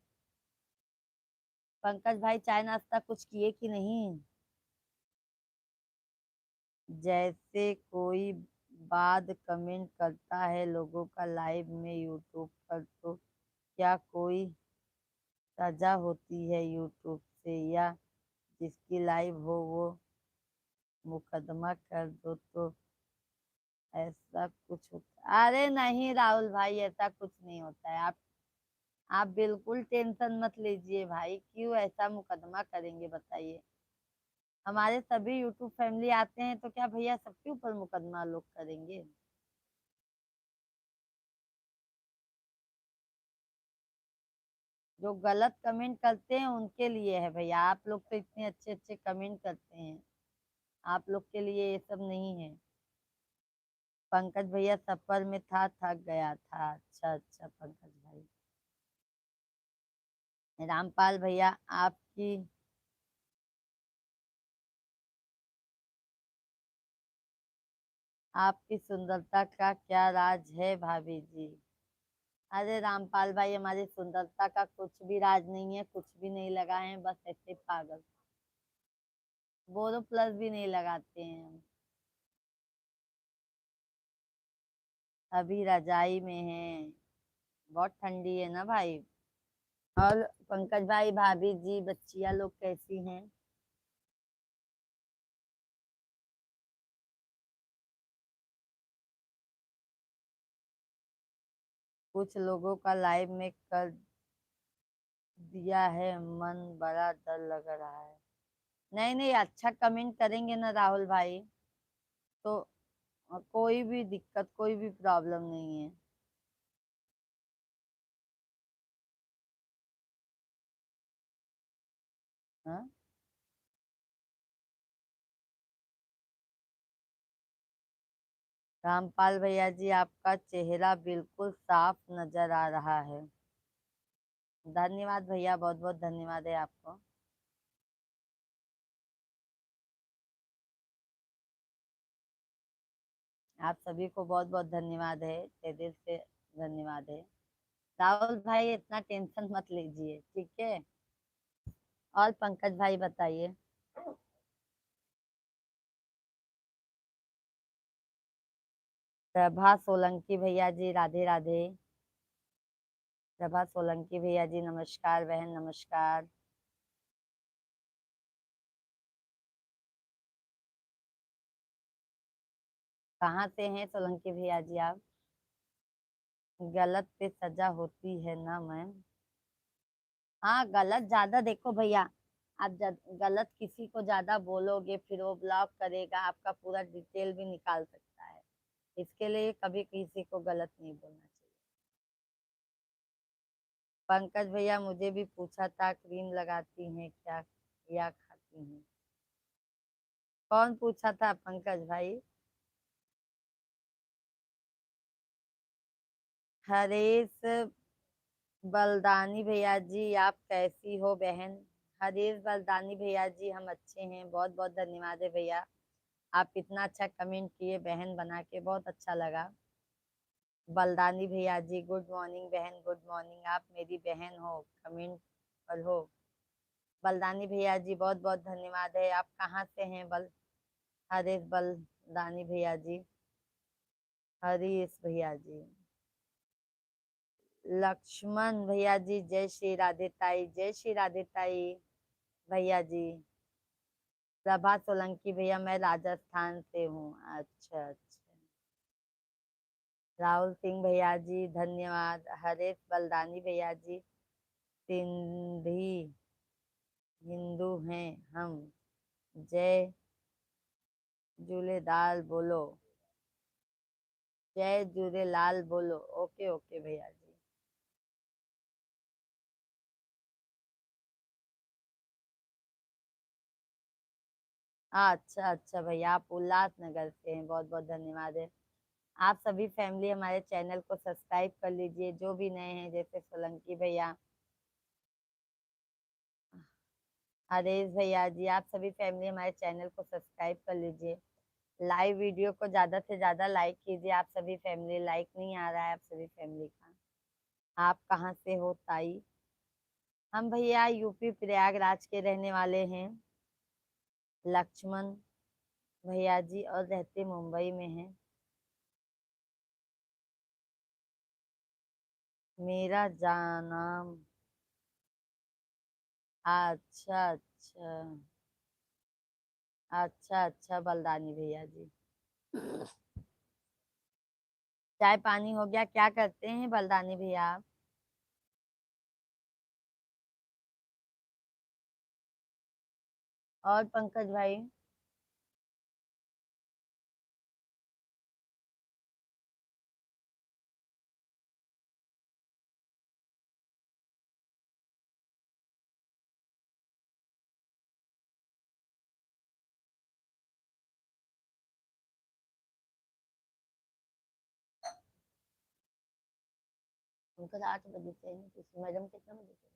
पंकज भाई चाय नाश्ता कुछ किए कि नहीं? जैसे कोई बाद कमेंट करता है लोगों का लाइव में यूट्यूब पर, तो क्या कोई सजा होती है यूट्यूब से, या जिसकी लाइव हो वो मुकदमा कर दो तो ऐसा कुछ होता? अरे नहीं राहुल भाई, ऐसा कुछ नहीं होता है। आप बिल्कुल टेंशन मत लीजिए भाई, क्यों ऐसा मुकदमा करेंगे बताइए? हमारे सभी यूट्यूब फैमिली आते हैं तो क्या भैया सबके ऊपर मुकदमा लोग करेंगे? जो गलत कमेंट करते हैं उनके लिए है भैया, आप लोग तो इतने अच्छे अच्छे कमेंट करते हैं, आप लोग के लिए ये सब नहीं है। पंकज भैया सफर में था, थक गया था। अच्छा अच्छा पंकज भाई। रामपाल भैया आपकी सुंदरता का क्या राज है भाभी जी? अरे रामपाल भाई, हमारी सुंदरता का कुछ भी राज नहीं है, कुछ भी नहीं लगाए हैं, बस ऐसे पागल। बोरो प्लस भी नहीं लगाते हैं हम। अभी रजाई में हैं। बहुत ठंडी है ना भाई। और पंकज भाई, भाभी जी, बच्चियां लोग कैसी हैं? कुछ लोगों का लाइव में कर दिया है, मन बड़ा डर लग रहा है। नहीं नहीं, अच्छा कमेंट करेंगे ना राहुल भाई, तो कोई भी दिक्कत, कोई भी प्रॉब्लम नहीं है। हाँ। रामपाल भैया जी, आपका चेहरा बिल्कुल साफ नजर आ रहा है। धन्यवाद भैया, बहुत बहुत धन्यवाद है आपको। आप सभी को बहुत बहुत धन्यवाद है, तहे दिल से धन्यवाद है। राहुल भाई, इतना टेंशन मत लीजिए, ठीक है। और पंकज भाई बताइए। प्रभा सोलंकी भैया जी, राधे राधे। प्रभा सोलंकी भैया जी, नमस्कार बहन, नमस्कार। कहाँ से हैं सोलंकी भैया जी आप? गलत पे सजा होती है ना मैम? हाँ, गलत ज्यादा देखो भैया, आप गलत किसी को ज्यादा बोलोगे, फिर वो ब्लॉक करेगा, आपका पूरा डिटेल भी निकाल सकता है। इसके लिए कभी किसी को गलत नहीं बोलना चाहिए। पंकज भैया, मुझे भी पूछा था क्रीम लगाती हैं क्या या खाती हैं? कौन पूछा था पंकज भाई? हरीश बलदानी भैया जी, आप कैसी हो बहन? हरीश बलदानी भैया जी, हम अच्छे हैं, बहुत बहुत धन्यवाद है भैया। आप इतना अच्छा कमेंट किए, बहन बना के बहुत अच्छा लगा। बलदानी भैया जी, गुड मॉर्निंग बहन, गुड मॉर्निंग, आप मेरी बहन हो, कमेंट पर हो। बलदानी भैया जी, बहुत बहुत धन्यवाद है। आप कहाँ से हैं हरीश बलदानी भैया जी? हरीश भैया जी। लक्ष्मण भैया जी, जय श्री राधे ताई, जय श्री राधे ताई। भैया जी। प्रभा सोलंकी भैया, मैं राजस्थान से हूँ। अच्छा अच्छा। राहुल सिंह भैया जी, धन्यवाद। हरेश बलदानी भैया जी, सिंधी हिंदू हैं हम। जय झूलेलाल बोलो। जय झूलेलाल बोलो। ओके ओके भैया जी। अच्छा अच्छा भैया, आप उल्लासनगर से हैं, बहुत बहुत धन्यवाद है। आप सभी फैमिली हमारे चैनल को सब्सक्राइब कर लीजिए, जो भी नए हैं, जैसे सोलंकी भैया, हरेश भैया जी, आप सभी फैमिली हमारे चैनल को सब्सक्राइब कर लीजिए। लाइव वीडियो को ज्यादा से ज्यादा लाइक कीजिए। आप सभी फैमिली, लाइक नहीं आ रहा है आप सभी फैमिली का। आप कहाँ से हो ताई? हम भैया यूपी प्रयागराज के रहने वाले हैं, लक्ष्मण भैया जी, और रहते मुंबई में हैं। मेरा नाम। अच्छा अच्छा। अच्छा अच्छा बलदानी भैया जी। चाय पानी हो गया? क्या करते हैं बलदानी भैया आप? और पंकज भाई? उनका 8 बजे से है, किसी मैडम कितना बजे से है?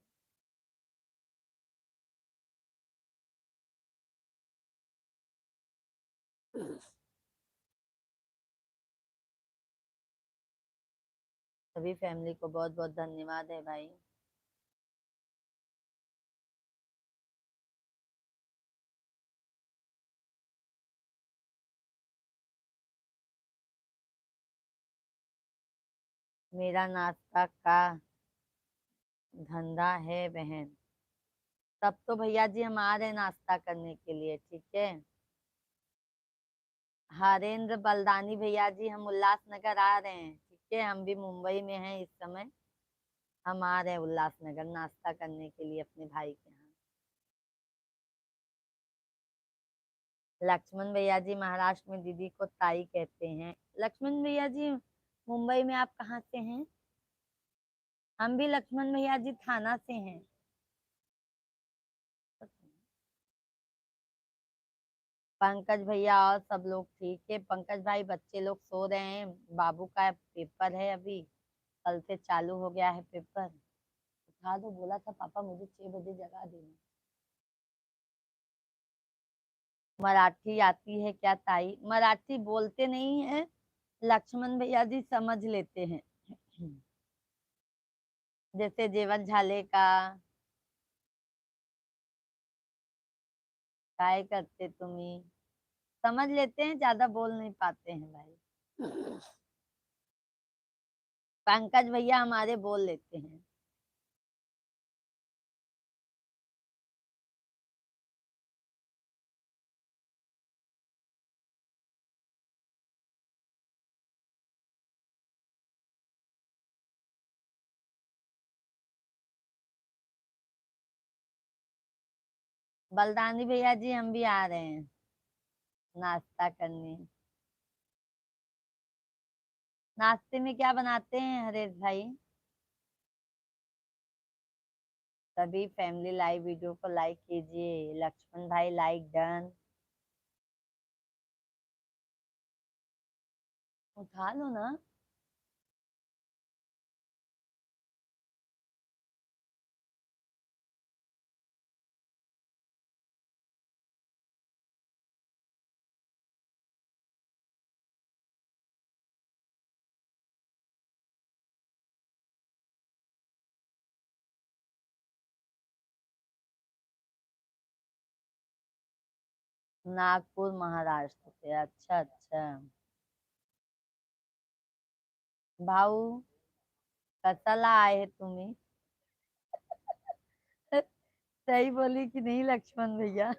सभी फैमिली को बहुत बहुत धन्यवाद है भाई। मेरा नाश्ता का धंधा है बहन। तब तो भैया जी हम आ रहे हैं नाश्ता करने के लिए, ठीक है। हरेंद्र बलदानी भैया जी, हम उल्लासनगर आ रहे हैं, ठीक है। हम भी मुंबई में हैं इस समय। हम आ रहे हैं उल्लासनगर नाश्ता करने के लिए अपने भाई के यहाँ। लक्ष्मण भैया जी महाराष्ट्र में दीदी को ताई कहते हैं। लक्ष्मण भैया जी मुंबई में आप कहाँ से हैं? हम भी लक्ष्मण भैया जी थाना से हैं। पंकज भैया और सब लोग ठीक है। पंकज भाई बच्चे लोग सो रहे हैं, बाबू का पेपर है अभी, कल से चालू हो गया है पेपर। उठा दो, बोला था पापा मुझे 6 बजे जगा देना। मराठी आती है क्या ताई? मराठी बोलते नहीं है, लक्ष्मण भैया जी समझ लेते हैं। जैसे जेवण झाले का, काय करते तुम्ही, समझ लेते हैं, ज्यादा बोल नहीं पाते हैं भाई। पंकज भैया हमारे बोल लेते हैं। बलदानी भैया जी हम भी आ रहे हैं नाश्ता करने। नाश्ते में क्या बनाते हैं हरेश भाई? सभी फैमिली लाइव वीडियो को लाइक कीजिए। लक्ष्मण भाई लाइक डन। उठा लो ना। नागपुर महाराष्ट्र से, अच्छा अच्छा। भाऊ कसाला आहे तुम्ही? सही बोली कि नहीं लक्ष्मण भैया?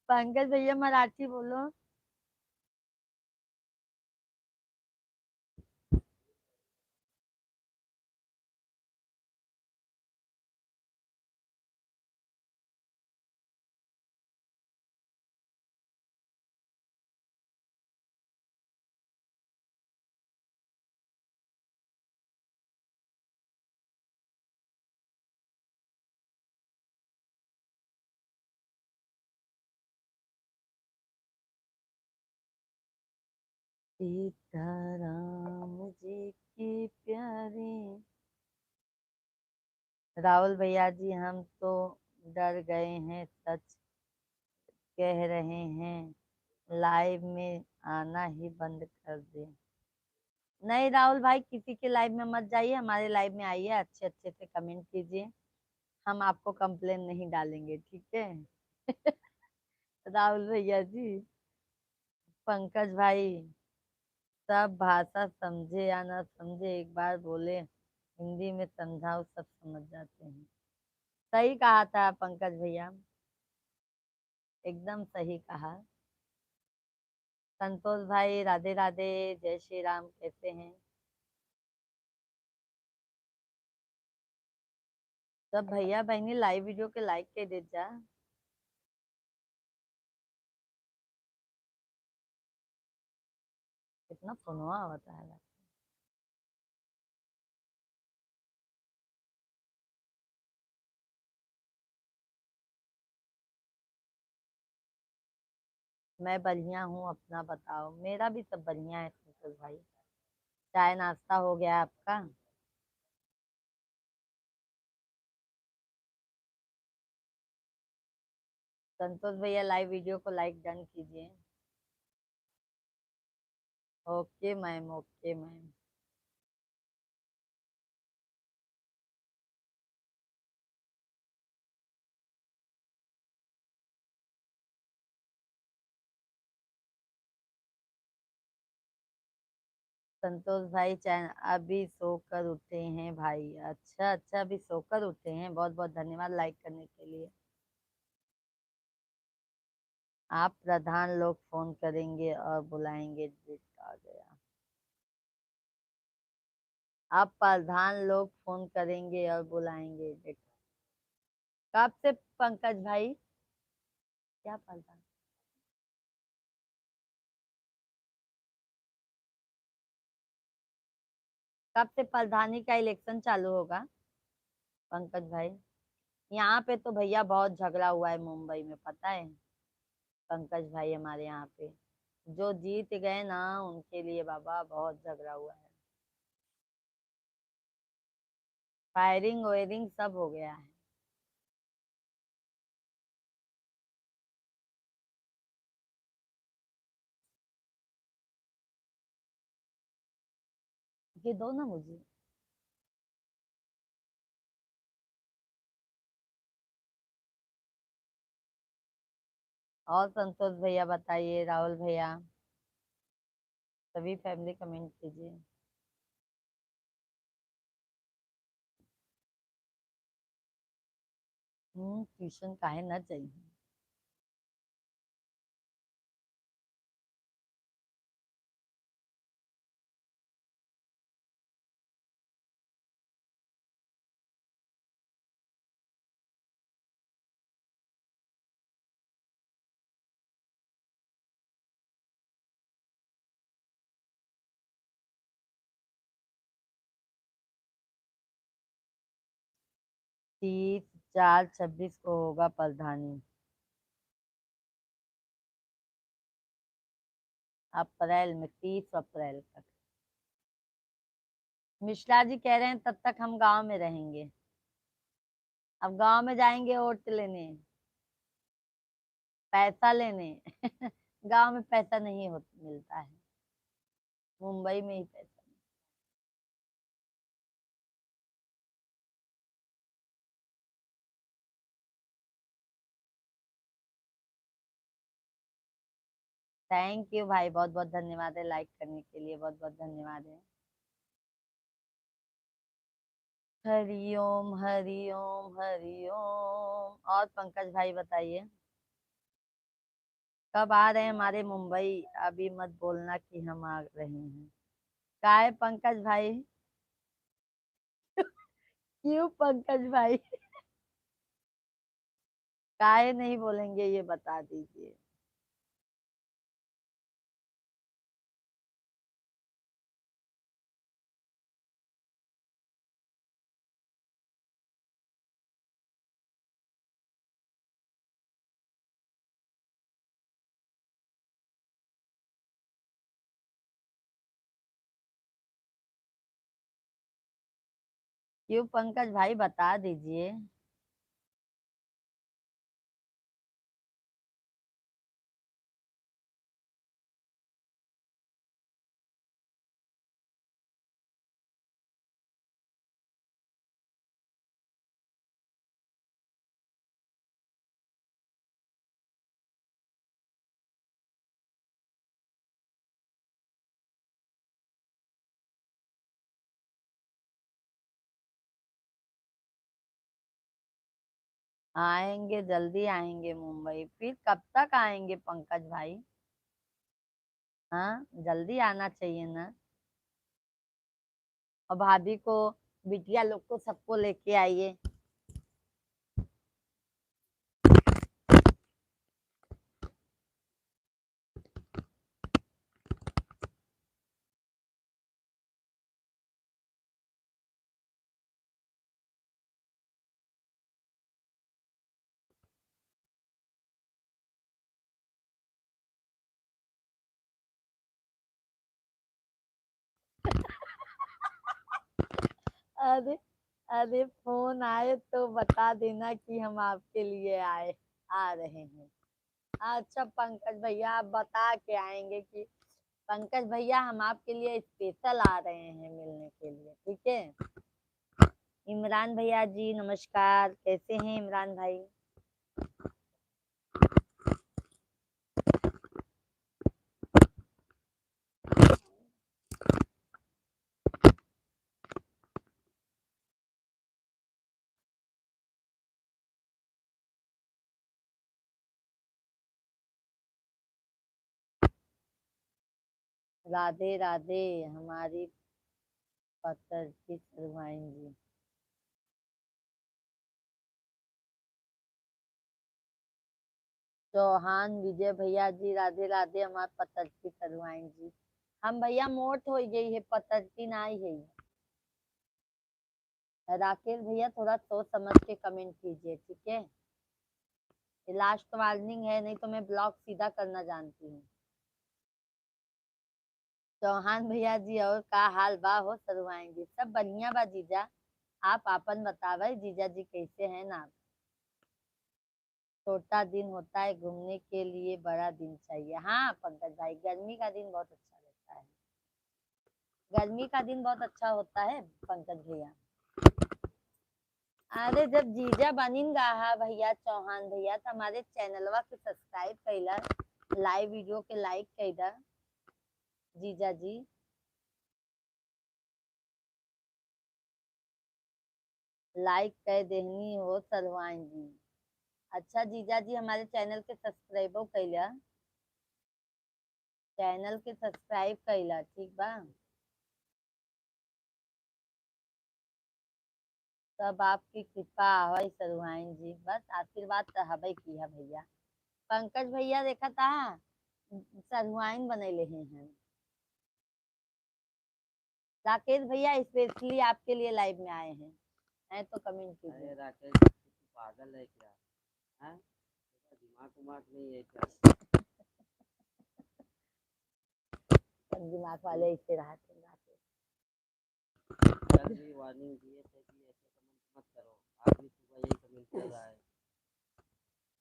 पंकज भैया मराठी बोलो। सीताराम जी की प्यारी। राहुल भैया जी हम तो डर गए हैं, सच कह रहे हैं, लाइव में आना ही बंद कर दे। नहीं राहुल भाई, किसी के लाइव में मत जाइए, हमारे लाइव में आइए, अच्छे अच्छे से कमेंट कीजिए। हम आपको कंप्लेन नहीं डालेंगे, ठीक है। राहुल भैया जी। पंकज भाई, सब भाषा समझे या ना समझे, एक बार बोले हिंदी में समझाओ, सब समझ जाते हैं। सही कहा था पंकज भैया, एकदम सही कहा। संतोष भाई राधे राधे, जय श्री राम, कैसे हैं सब? भैया बहनी लाइव वीडियो के लाइक के दे जा। कितना फोनवा होता है। मैं बढ़िया हूँ, अपना बताओ। मेरा भी सब बढ़िया है संतोष भाई। चाय नाश्ता हो गया आपका? संतोष भैया लाइव वीडियो को लाइक डन कीजिए। Okay ma'am, okay ma'am. Santosh भाई चैन अभी सोकर उठे हैं भाई। अच्छा अच्छा, अभी सोकर उठे हैं। बहुत बहुत धन्यवाद लाइक करने के लिए। आप प्रधान लोग फोन करेंगे और बुलाएंगे, डेट आ गया। आप प्रधान लोग फोन करेंगे और बुलाएंगे, डेट। कब से पंकज भाई? क्या प्रधान? कब से प्रधानी का इलेक्शन चालू होगा पंकज भाई? यहाँ पे तो भैया बहुत झगड़ा हुआ है मुंबई में, पता है पंकज भाई? हमारे यहाँ पे जो जीत गए ना, उनके लिए बाबा बहुत झगड़ा हुआ है। फायरिंग वायरिंग सब हो गया है। ये दो ना मुझे। और संतोष भैया बताइए, राहुल भैया, सभी फैमिली कमेंट कीजिए। ट्यूशन काहे ना चाहिए। तीस 4/26 को होगा प्रधानी। अप्रैल में, 30 अप्रैल तक। मिश्रा जी कह रहे हैं तब तक हम गांव में रहेंगे। अब गांव में जाएंगे वोट लेने, पैसा लेने। गांव में पैसा नहीं मिलता है, मुंबई में ही पैसा। थैंक यू भाई, बहुत बहुत धन्यवाद है लाइक करने के लिए, बहुत बहुत धन्यवाद है। हरिओम हरिओम हरिओम। और पंकज भाई बताइए, कब आ रहे हैं हमारे मुंबई? अभी मत बोलना कि हम आ रहे हैं। काय पंकज भाई? क्यों पंकज भाई? काहे नहीं बोलेंगे ये बता दीजिए। क्यों पंकज भाई बता दीजिए। आएंगे, जल्दी आएंगे मुंबई। फिर कब तक आएंगे पंकज भाई? हाँ, जल्दी आना चाहिए ना। और भाभी को, बिटिया लोग को, सबको लेके आइए। अरे, अरे फोन आए तो बता देना कि हम आपके लिए आए। आ रहे हैं। अच्छा पंकज भैया, आप बता के आएंगे कि पंकज भैया हम आपके लिए स्पेशल आ रहे हैं मिलने के लिए, ठीक है। इमरान भैया जी नमस्कार, कैसे हैं इमरान भाई? राधे राधे हमारी पत्थर की सरवाइन जी। चौहान विजय भैया जी राधे राधे हमारे पत्थर की सरवाइन जी। हम भैया मोट हो गई है, पत्थर की ना ही है। राकेश भैया थोड़ा सोच समझ के कमेंट कीजिए, ठीक है। ये लास्ट वार्निंग है, नहीं तो मैं ब्लॉक सीधा करना जानती हूँ। चौहान भैया जी और का हाल बा हो सरवाएंगे, सब बढ़िया बा जीजा। आप आपन बतावे जीजा जी कैसे हैं ना। छोटा दिन होता है घूमने के लिए, बड़ा दिन चाहिए। हाँ पंकज भाई, गर्मी का दिन बहुत अच्छा रहता है। गर्मी का दिन बहुत अच्छा होता है पंकज भैया। अरे जब जीजा बनिन रहा भैया चौहान भैया, तो हमारे चैनलवा के सब्सक्राइब कैला, लाइव वीडियो के लाइक कैला जीजा जी। लाइक कर देहनी हो सरवाइन जी। अच्छा जीजा जी हमारे चैनल के सब्सक्राइब कैला, चैनल के सब्सक्राइब कैला, ठीक बा। सब आपकी कृपा है सरवाइन जी, बस आशीर्वाद तो हबे की है भैया। पंकज भैया देखा था सरवाइन बनैले हैं। राकेश भैया स्पेशली आपके लिए लाइव में आए हैं तो कमेंट कीजिए। अरे राकेश तू पागल है क्या? हैं? तेरा दिमाग उमाग नहीं है क्या? दिमाग वाले इसे रहा थे राकेश। कल भी वार्निंग दिए थे कि ऐसे कमेंट मत करो, आज भी सुबह यही कमेंट कर रहा है।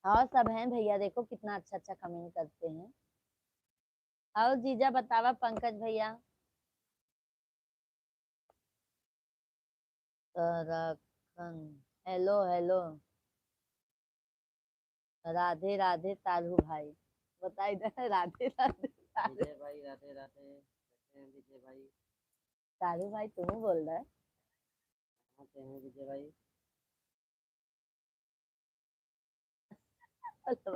और सब हैं भैया, देखो कितना अच्छा अच्छा कमेंट करते हैं। और जीजा बतावा पंकज भैया। हेलो हेलो, राधे राधे तारू भाई, बताई दे राधे राधे तारू। विजय भाई राधे राधे, कैसे हैं विजय भाई? तारू भाई तुम ही बोल रहा है। कहाँ से हैं विजय भाई? अच्छा,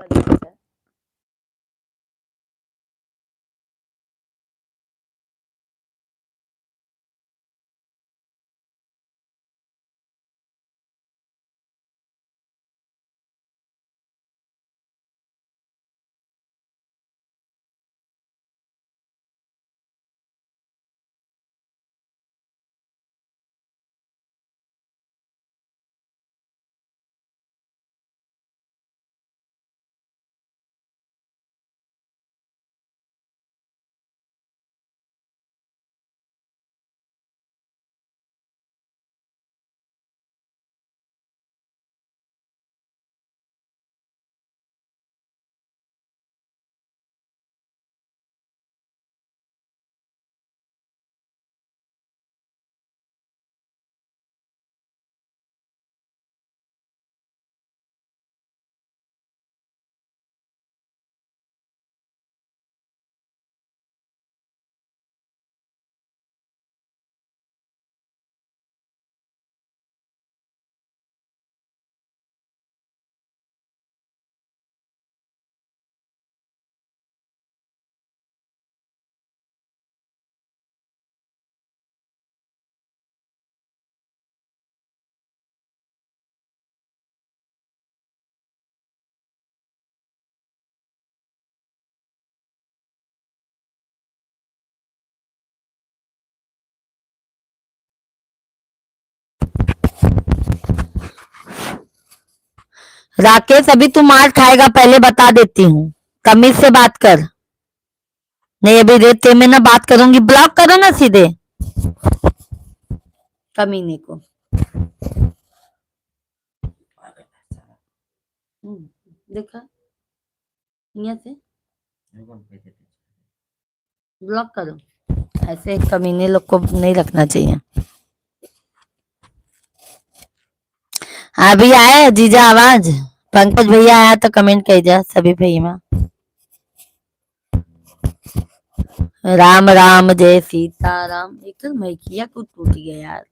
राकेश अभी तू मार खाएगा, पहले बता देती हूँ। कमीज से बात कर। नहीं अभी रेत में ना बात करूंगी, ब्लॉक करो ना सीधे कमीने को। देखा यहाँ से रुको, हम कैसे थे? ब्लॉक करो। ऐसे कमीने लोग को नहीं रखना चाहिए। अभी आए जीजा आवाज? पंकज भैया आया तो कमेंट कीजिए सभी भैया। राम राम जय सीताराम। एक तो मैकिया को टूट गया यार।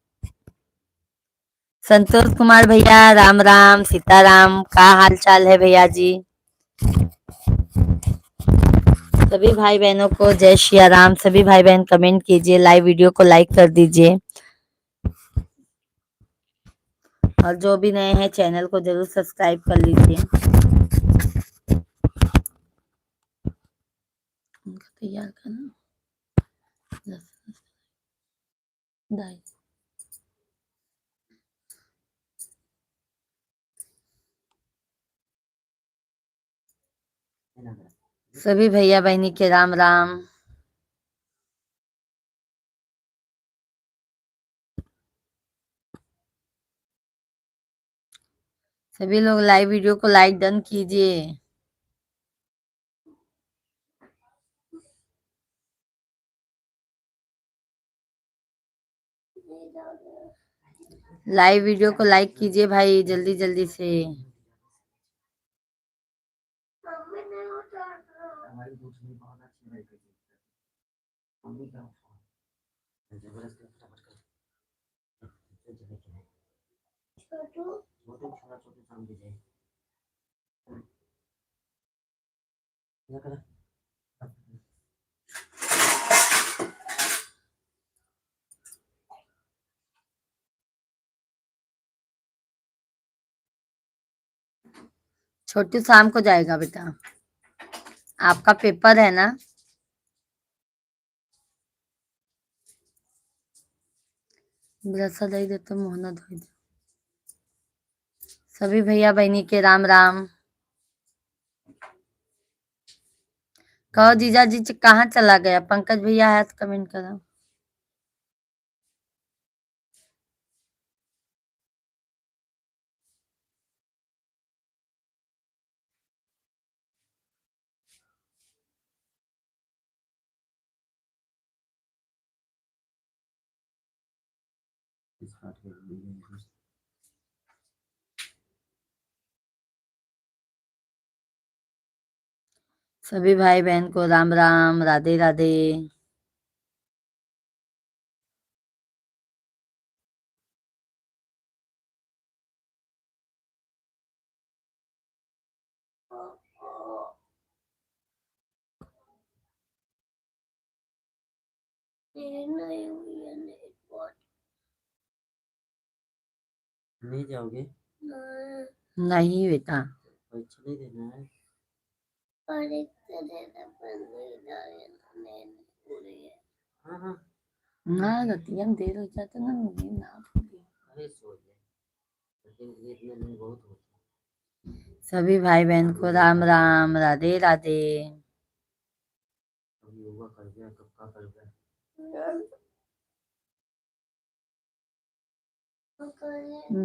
संतोष कुमार भैया राम राम सीताराम, का हाल चाल है भैया जी? सभी भाई बहनों को जय श्री राम। सभी भाई बहन कमेंट कीजिए, लाइव वीडियो को लाइक कर दीजिए, और जो भी नए हैं चैनल को जरूर सब्सक्राइब कर लीजिए। उनका तैयार करना दाई। है ना मेरा? सभी भैया बहनी के राम राम। सभी लोग लाइव वीडियो को लाइक डन कीजिए। लाइव वीडियो को लाइक कीजिए भाई, जल्दी जल्दी से। हमारी दूसरी बहुत अच्छी लड़की थी। मम्मी का जबरदस्ती फटाफट कर। चले चले छोटे छोटा छोटे काम भी जाए। क्या करा? छोटू शाम को जाएगा बेटा, आपका पेपर है ना? ब्रसा दे देते मोहना धोई दे। सभी भैया बहनी के राम राम। कहो जीजा जी कहाँ चला गया? पंकज भैया है तो कमेंट करो। इस बात के लिए सभी भाई बहन को राम राम, राधे राधे। नहीं जाओगे? नहीं बेटा, परीक्षा नहीं देना है? हाँ हाँ, ना रतियन देर हो जाता ना, नींद ना आती। अरे सो जाए, लेकिन इतने नहीं बहुत होता। सभी भाई बहन को राम राम, राधे राधे। कभी योगा कर गया, कब का कर गया।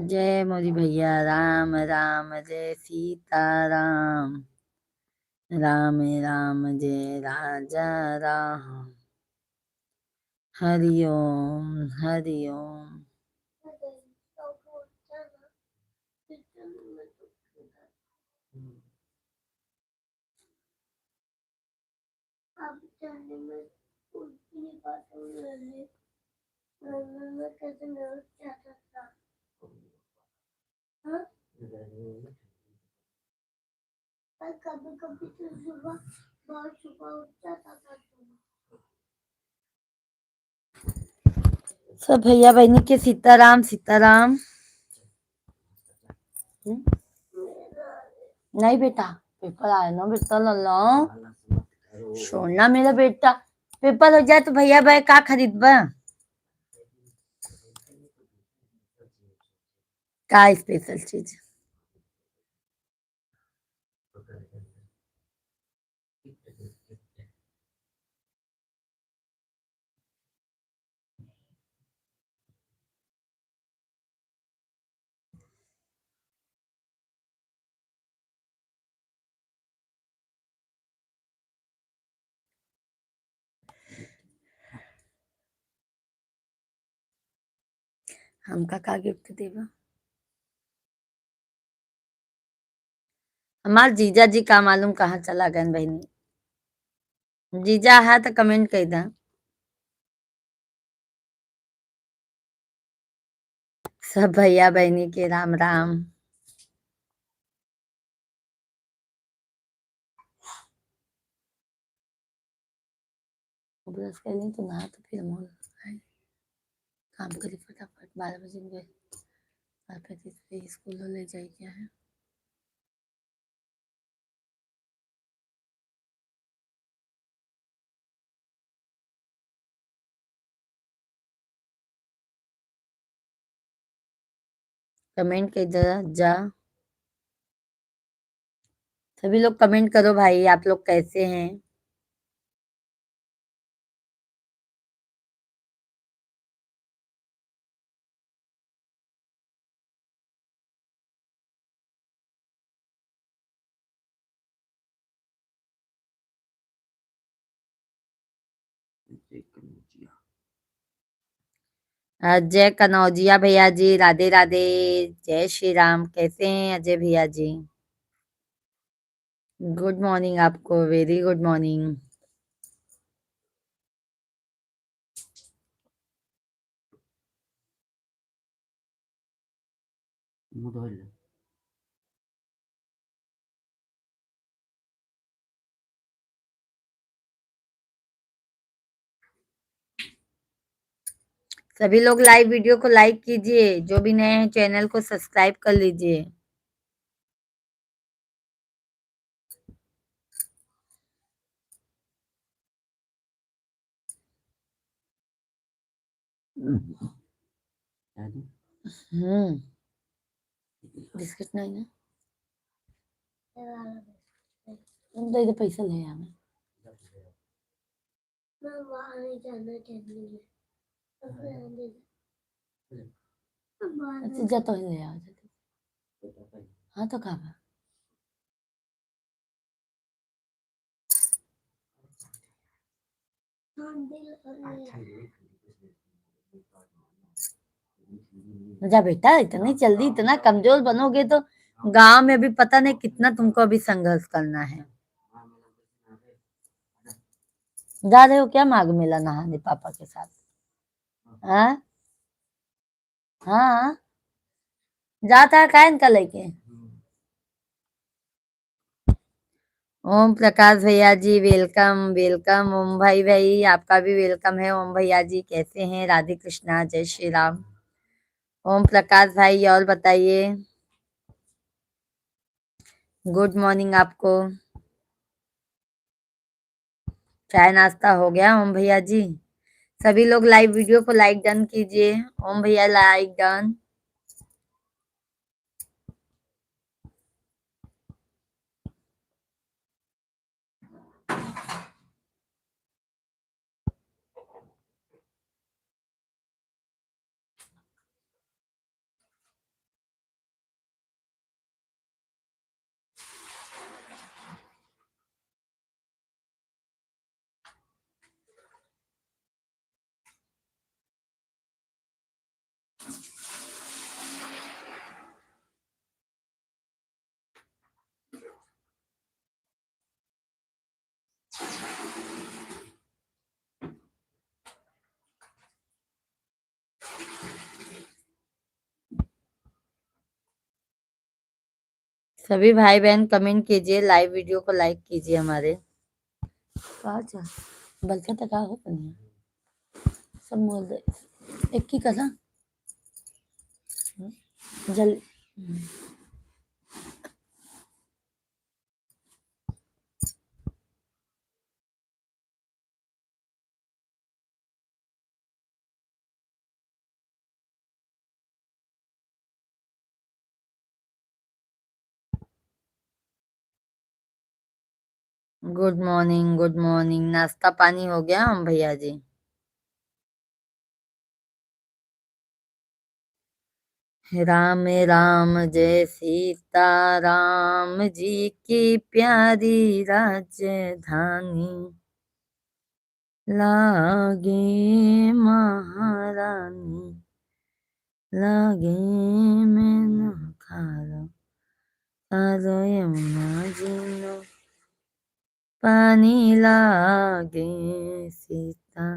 जय मोदी भैया राम राम जय सीताराम। राम राम जय राजा राम। हरि ओम हरि ओम। सब भैया बहनी के सीताराम सीताराम। नहीं बेटा, पेपर आया ना बेटा लल्ला, छोड़ना मेरा बेटा। पेपर हो जाए तो भैया भाई का खरीदबा? का स्पेशल चीज? हमका का गिफ्ट देबा? हमार जीजा जी का मालूम कहाँ चला गए बहनी। जीजा है तो कमेंट कर दा। सब भैया बहनी के राम राम। ब्रश कर ली तो नहा तो फिर मोल काम करी फटाफट 12 बजे गए 5:35 पे स्कूल ले जाए क्या है। कमेंट कर जरा जा। सभी लोग कमेंट करो भाई, आप लोग कैसे हैं? अजय कनौजिया भैया जी राधे राधे। जय श्री राम। कैसे हैं अजय भैया जी? गुड मॉर्निंग आपको, वेरी गुड मॉर्निंग। मुंह धो ले। सभी लोग लाइव वीडियो को लाइक कीजिए, जो भी नए हैं चैनल को सब्सक्राइब कर लीजिए। दादी बिस्किट नहीं ना? तो इधर पैसा ले आना। मैं वहाँ नहीं जाना चाहिए। अच्छा जा तो ले आ जा। हाँ तो कहाँ? जा बेटा, इतनी जल्दी इतना कमजोर बनोगे तो गांव में भी पता नहीं कितना तुमको अभी संघर्ष करना है। जा रहे हो क्या माघ मेला नहाने पापा के साथ? हाँ हाँ, जाता है कायन का लेके। ओम प्रकाश भैया जी वेलकम वेलकम। ओम भाई भाई आपका भी वेलकम है। ओम भैया जी कैसे हैं? राधे कृष्णा, जय श्री राम। ओम प्रकाश भाई और बताइए। गुड मॉर्निंग आपको। चाय नाश्ता हो गया ओम भैया जी? सभी लोग लाइव वीडियो को लाइक डन कीजिए। ओम भैया लाइक डन। सभी भाई बहन कमेंट कीजिए, लाइव वीडियो को लाइक कीजिए हमारे। बल्कि तक हो सब मोल दे एक की कथा जल। Good morning good morning. नाश्ता पानी हो गया हम भैया जी? राम राम जय सीता राम जी की प्यारी राजधानी लागे महारानी लागे मैनू खारो यमुना जीनो पानी लागे सीता।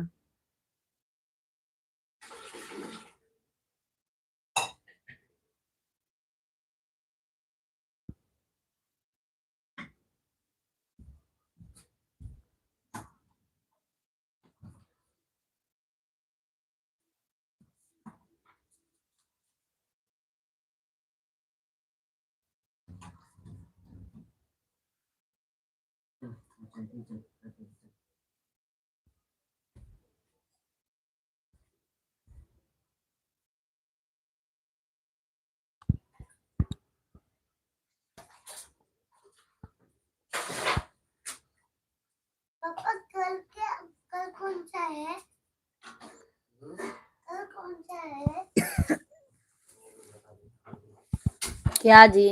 पापा कल कौन सा है? कल कौन सा है? क्या जी?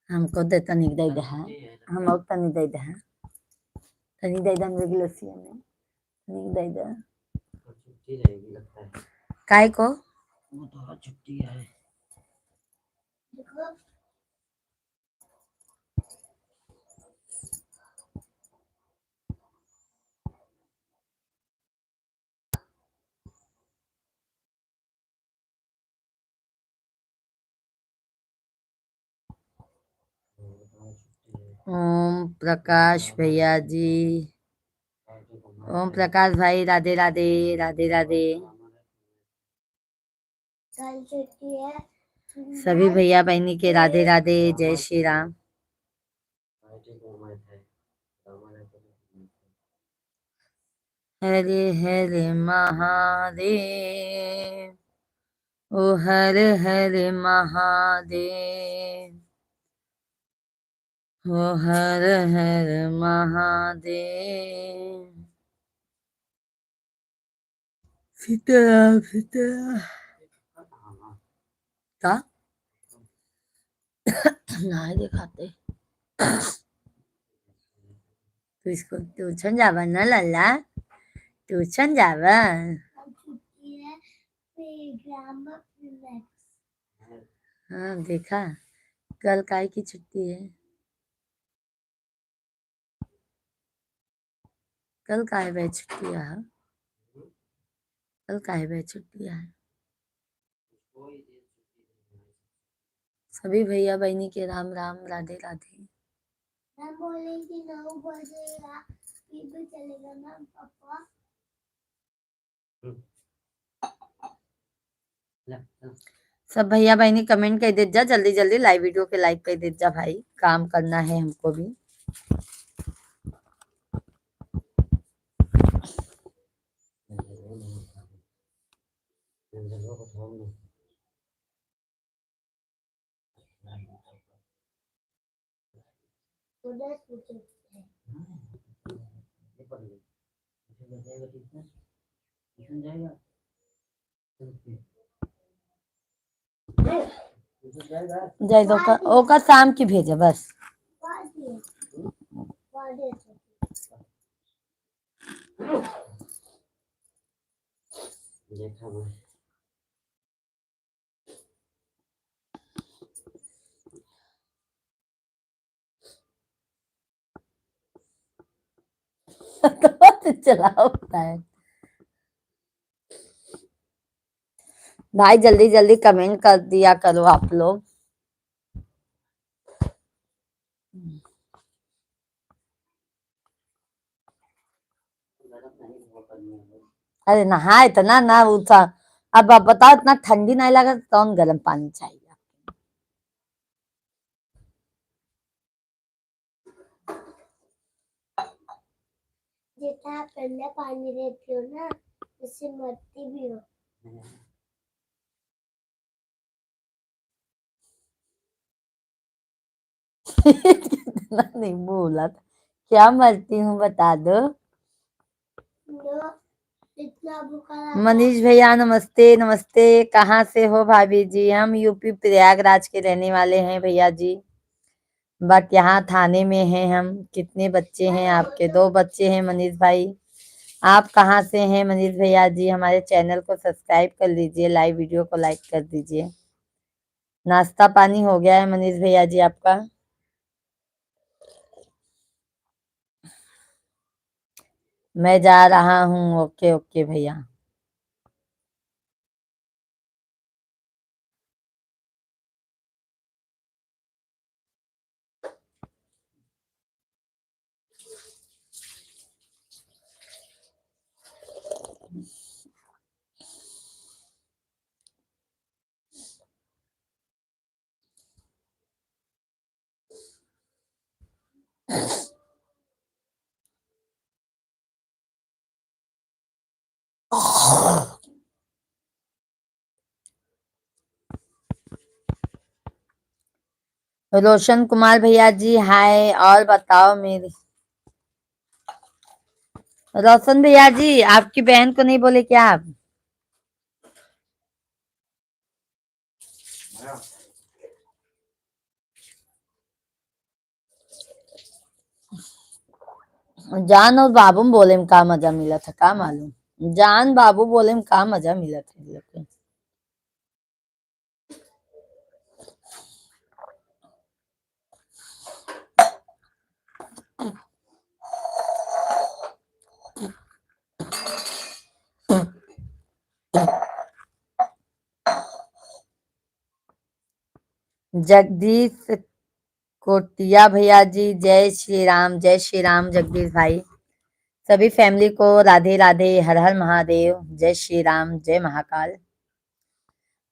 हमको तो तनिक दे दे है, हम और तनिक दे दे है, तनिक दे दे हमरे गिलसिया में, तनिक दे दे। छुट्टी रहेगी लगता है। काय को? वो तो छुट्टी है। देखो ओम प्रकाश भैया जी, ओम प्रकाश भाई, राधे राधे, राधे राधे। कल छुट्टी है। सभी भैया बहनी के राधे राधे, जय श्री राम। हरे हरे महादेव, ओ हर हर महादेव, ओ हर हर महादेव। सीताराम सीताराम का नहाए दिखाते। तू इसको ट्यूशन जावा ना लल्ला, ट्यूशन जावा। कल छुट्टी है। Grammar relax. हाँ देखा, कल काय की छुट्टी है? कल काय बे छुट्टी है? कल काय बे छुट्टी है? सभी भैया बहनी के राम राम, राधे राधे। मैम बोलेंगी 9 बजेगा, फिर भी चलेगा ना पापा? सब भैया बहनी कमेंट कर दे जा, जल्दी जल्दी लाइव वीडियो के लाइक कर दे जा भाई, काम करना है हमको भी। उधर पूछे जय दो का ओका शाम की भेजे बस। देखा मैं तो चलाओ है भाई, जल्दी जल्दी कमेंट कर दिया करो आप लोग। अरे नहा इतना ना उठा, अब आप बताओ, इतना ठंडी नहीं लगा तो कौन गर्म पानी चाहिए? जितना ठंडा पानी रहती हो ना, इससे मरती भी हो। कितना नहीं बोला था, क्या मरती हूँ बता दो। इतना मनीष भैया नमस्ते नमस्ते, कहाँ से हो भाभी जी? हम यूपी प्रयागराज के रहने वाले हैं भैया जी, बट यहाँ थाने में हैं हम। कितने बच्चे हैं आपके? 2 बच्चे हैं मनीष भाई, आप कहाँ से हैं मनीष भैया जी? हमारे चैनल को सब्सक्राइब कर लीजिए, लाइव वीडियो को लाइक कर दीजिए। नाश्ता पानी हो गया है मनीष भैया जी आपका? मैं जा रहा हूँ। ओके ओके भैया। रोशन कुमार भैया जी हाय। और बताओ मेरी रोशन भैया जी, आपकी बहन को नहीं बोले क्या आप? जान और बाबू बोले में का मजा मिला था का मालूम। जान बाबू बोले में का मजा मिला था लेकिन। जगदीश कोटिया भैया जी जय श्री राम जगदीश भाई। सभी फैमिली को राधे राधे, हर हर महादेव, जय श्री राम, जय महाकाल।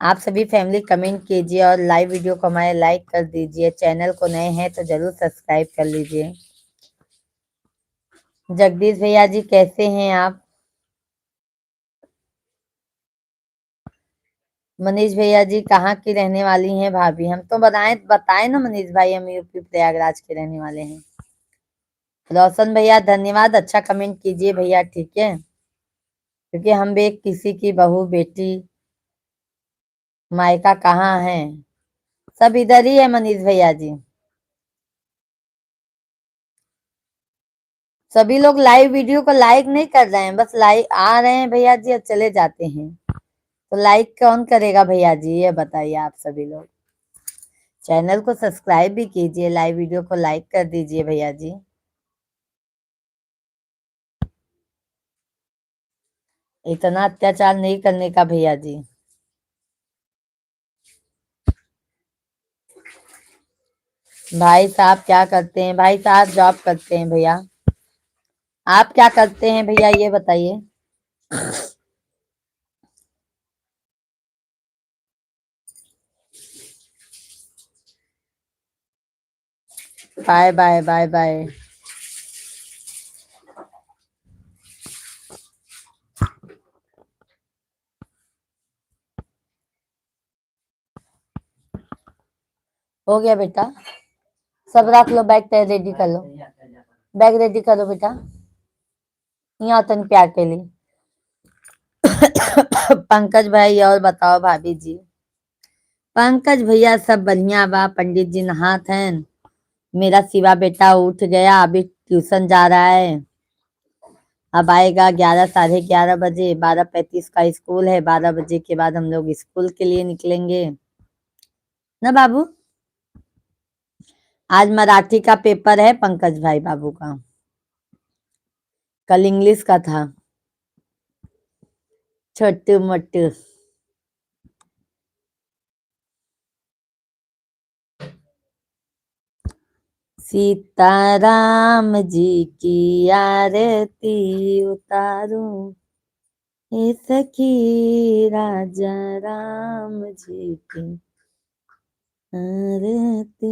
आप सभी फैमिली कमेंट कीजिए और लाइव वीडियो को हमारे लाइक कर दीजिए। चैनल को नए हैं तो जरूर सब्सक्राइब कर लीजिए। जगदीश भैया जी कैसे हैं आप? मनीष भैया जी कहाँ की रहने वाली हैं भाभी? हम तो बताए ना मनीष भाई, हम यूपी प्रयागराज के रहने वाले हैं। रोशन भैया धन्यवाद, अच्छा कमेंट कीजिए भैया, ठीक है? क्योंकि हम भी किसी की बहू बेटी, मायका कहाँ है, सब इधर ही है मनीष भैया जी। सभी लोग लाइव वीडियो को लाइक नहीं कर रहे हैं, बस लाइक आ रहे हैं भैया जी और चले जाते हैं। तो लाइक कौन करेगा भैया जी, ये बताइए आप सभी लोग। चैनल को सब्सक्राइब भी कीजिए, लाइव वीडियो को लाइक कर दीजिए भैया जी। इतना अत्याचार नहीं करने का भैया जी। भाई साहब क्या करते हैं? भाई साहब जॉब करते हैं भैया। आप क्या करते हैं भैया ये बताइए। Bye bye bye bye. हो गया बेटा, सब रख लो, बैग तैयार रेडी कर लो। बैग रेडी करो बेटा, यहाँ तन प्यार के लिए। पंकज भाई और बताओ भाभी जी। पंकज भैया सब बढ़िया बा, पंडित जी नहात हैं। मेरा शिवा बेटा उठ गया, अभी ट्यूशन जा रहा है। अब आएगा 11 साढ़े 11 बजे। 12:35 का स्कूल है, 12 बजे के बाद हम लोग स्कूल के लिए निकलेंगे ना बाबू। आज मराठी का पेपर है पंकज भाई बाबू का, कल इंग्लिश का था। छोटू मोटू। सीताराम जी की आरती उतारूं, हे सखी राजा राम जी की आरती।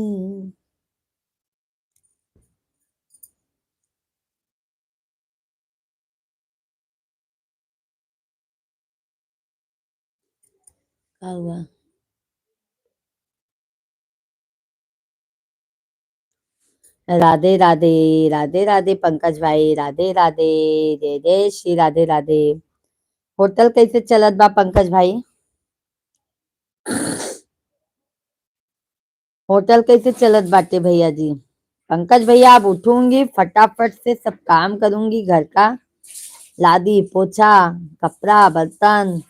क्या हुआ? राधे राधे, राधे राधे पंकज भाई, राधे राधे, जय जय श्री राधे राधे। होटल कैसे चलत बा पंकज भाई? होटल कैसे चलत बाटे भैया जी? पंकज भैया अब उठूंगी फटाफट से सब काम करूंगी घर का, लादी पोछा कपड़ा बर्तन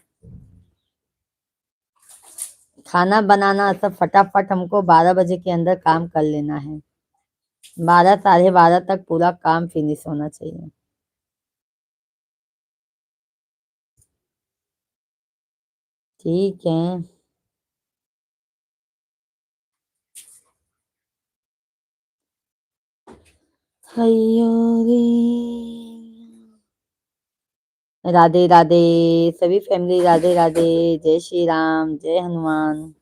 खाना बनाना सब फटाफट हमको 12 बजे के अंदर काम कर लेना है। 12 साढ़े 12 तक पूरा काम फिनिश होना चाहिए। ठीक है। हरियो रे। राधे राधे सभी फैमिली, राधे राधे। जय श्री राम, जय हनुमान।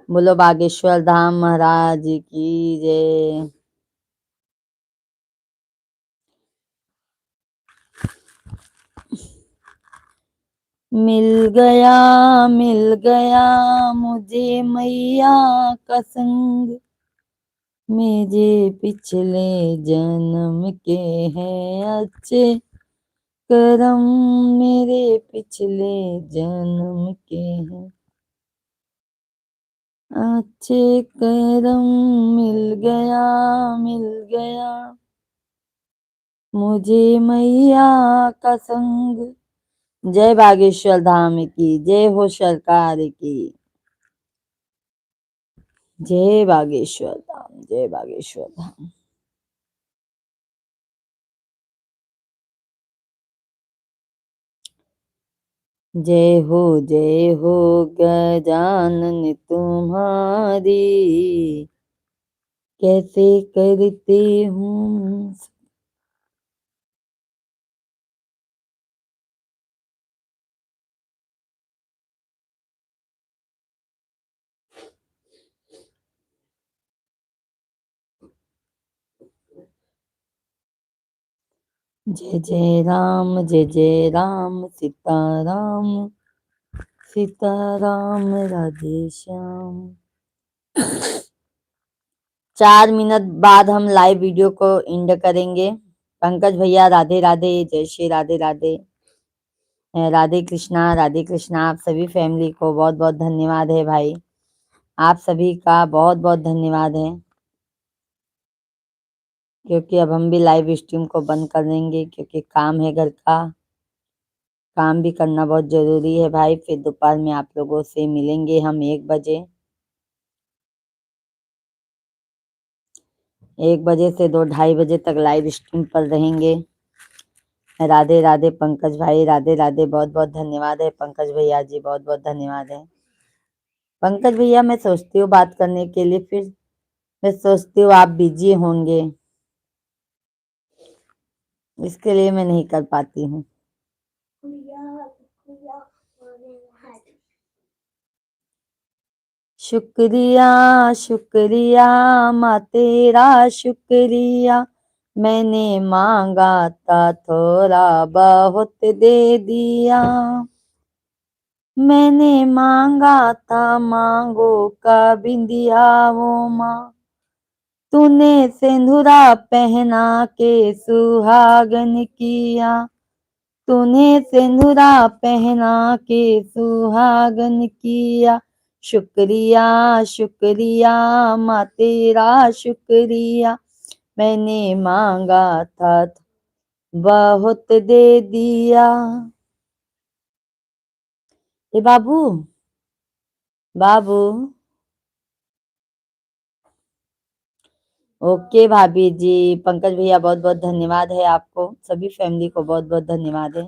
बोलो बागेश्वर धाम महाराज की जय। मिल गया मुझे मैया का संग, मेरे पिछले जन्म के हैं अच्छे करम, मेरे पिछले जन्म के हैं अच्छे करम। मिल गया मुझे मैया का संग। जय बागेश्वर धाम की जय हो, सरकार की जय। बागेश्वर धाम, जय बागेश्वर धाम। जय हो गजानन तुम्हारी, कैसे करते हूँ। जय राम सीताराम, सीताराम राधे श्याम। 4 मिनट बाद हम लाइव वीडियो को एंड करेंगे। पंकज भैया राधे राधे, जय श्री राधे राधे। राधे कृष्णा राधे कृष्णा। आप सभी फैमिली को बहुत बहुत धन्यवाद है भाई, आप सभी का बहुत बहुत धन्यवाद है। क्योंकि अब हम भी लाइव स्ट्रीम को बंद कर देंगे, क्योंकि काम है घर का, काम भी करना बहुत जरूरी है भाई। फिर दोपहर में आप लोगों से मिलेंगे हम 1 बजे। 1 बजे से 2 ढाई बजे तक लाइव स्ट्रीम पर रहेंगे। राधे राधे पंकज भाई, राधे राधे। बहुत बहुत धन्यवाद है पंकज भैया जी, बहुत बहुत धन्यवाद है पंकज भैया। मैं सोचती हूँ बात करने के लिए, फिर मैं सोचती हूँ आप बिजी होंगे, इसके लिए मैं नहीं कर पाती हूँ। शुक्रिया शुक्रिया माँ तेरा शुक्रिया, मैंने मांगा था थोड़ा बहुत दे दिया। मैंने मांगा था मांगो का बिंदिया वो माँ, तूने सिंदूरा पहना के सुहागन किया। तूने सिंदूरा पहना के सुहागन किया। शुक्रिया शुक्रिया माँ तेरा शुक्रिया, मैंने मांगा था बहुत दे दिया। ए बाबू, बाबू। ओके भाभी जी। पंकज भैया बहुत बहुत धन्यवाद है आपको, सभी फैमिली को बहुत बहुत धन्यवाद है।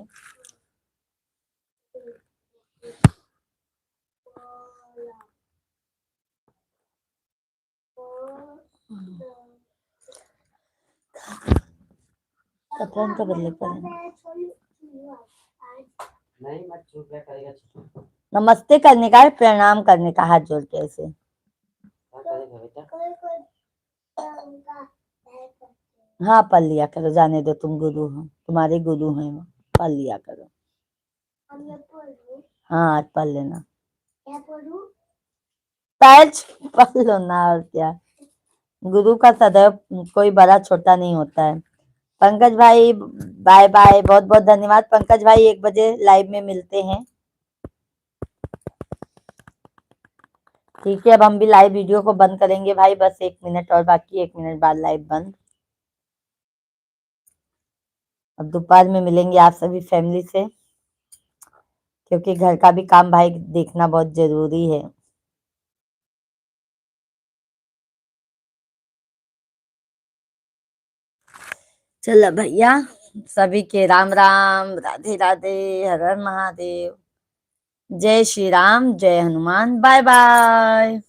कपड़न का बदले पर नहीं मत चुप क्या करेगा। नमस्ते करने का है, प्रणाम करने का, हाथ जोड़ के ऐसे। क्या करेगा बेटा। हाँ पढ़ लिया करो, जाने दो, तुम गुरु हो, तुम्हारे गुरु हैं वो, पढ़ लिया करो। हाँ आज पढ़ लेना। पैच पढ़ लो ना, और क्या। गुरु का सदैव कोई बड़ा छोटा नहीं होता है। पंकज भाई बाय बाय, बहुत बहुत धन्यवाद पंकज भाई। 1 बजे लाइव में मिलते हैं। ठीक है, अब हम भी लाइव वीडियो को बंद करेंगे भाई, बस 1 मिनट और बाकी, 1 मिनट बाद लाइव बंद। अब दोपहर में मिलेंगे आप सभी फैमिली से, क्योंकि घर का भी काम भाई देखना बहुत जरूरी है। चलो भैया, सभी के राम राम, राधे राधे, हर हर महादेव, जय श्री राम, जय हनुमान, बाय बाय।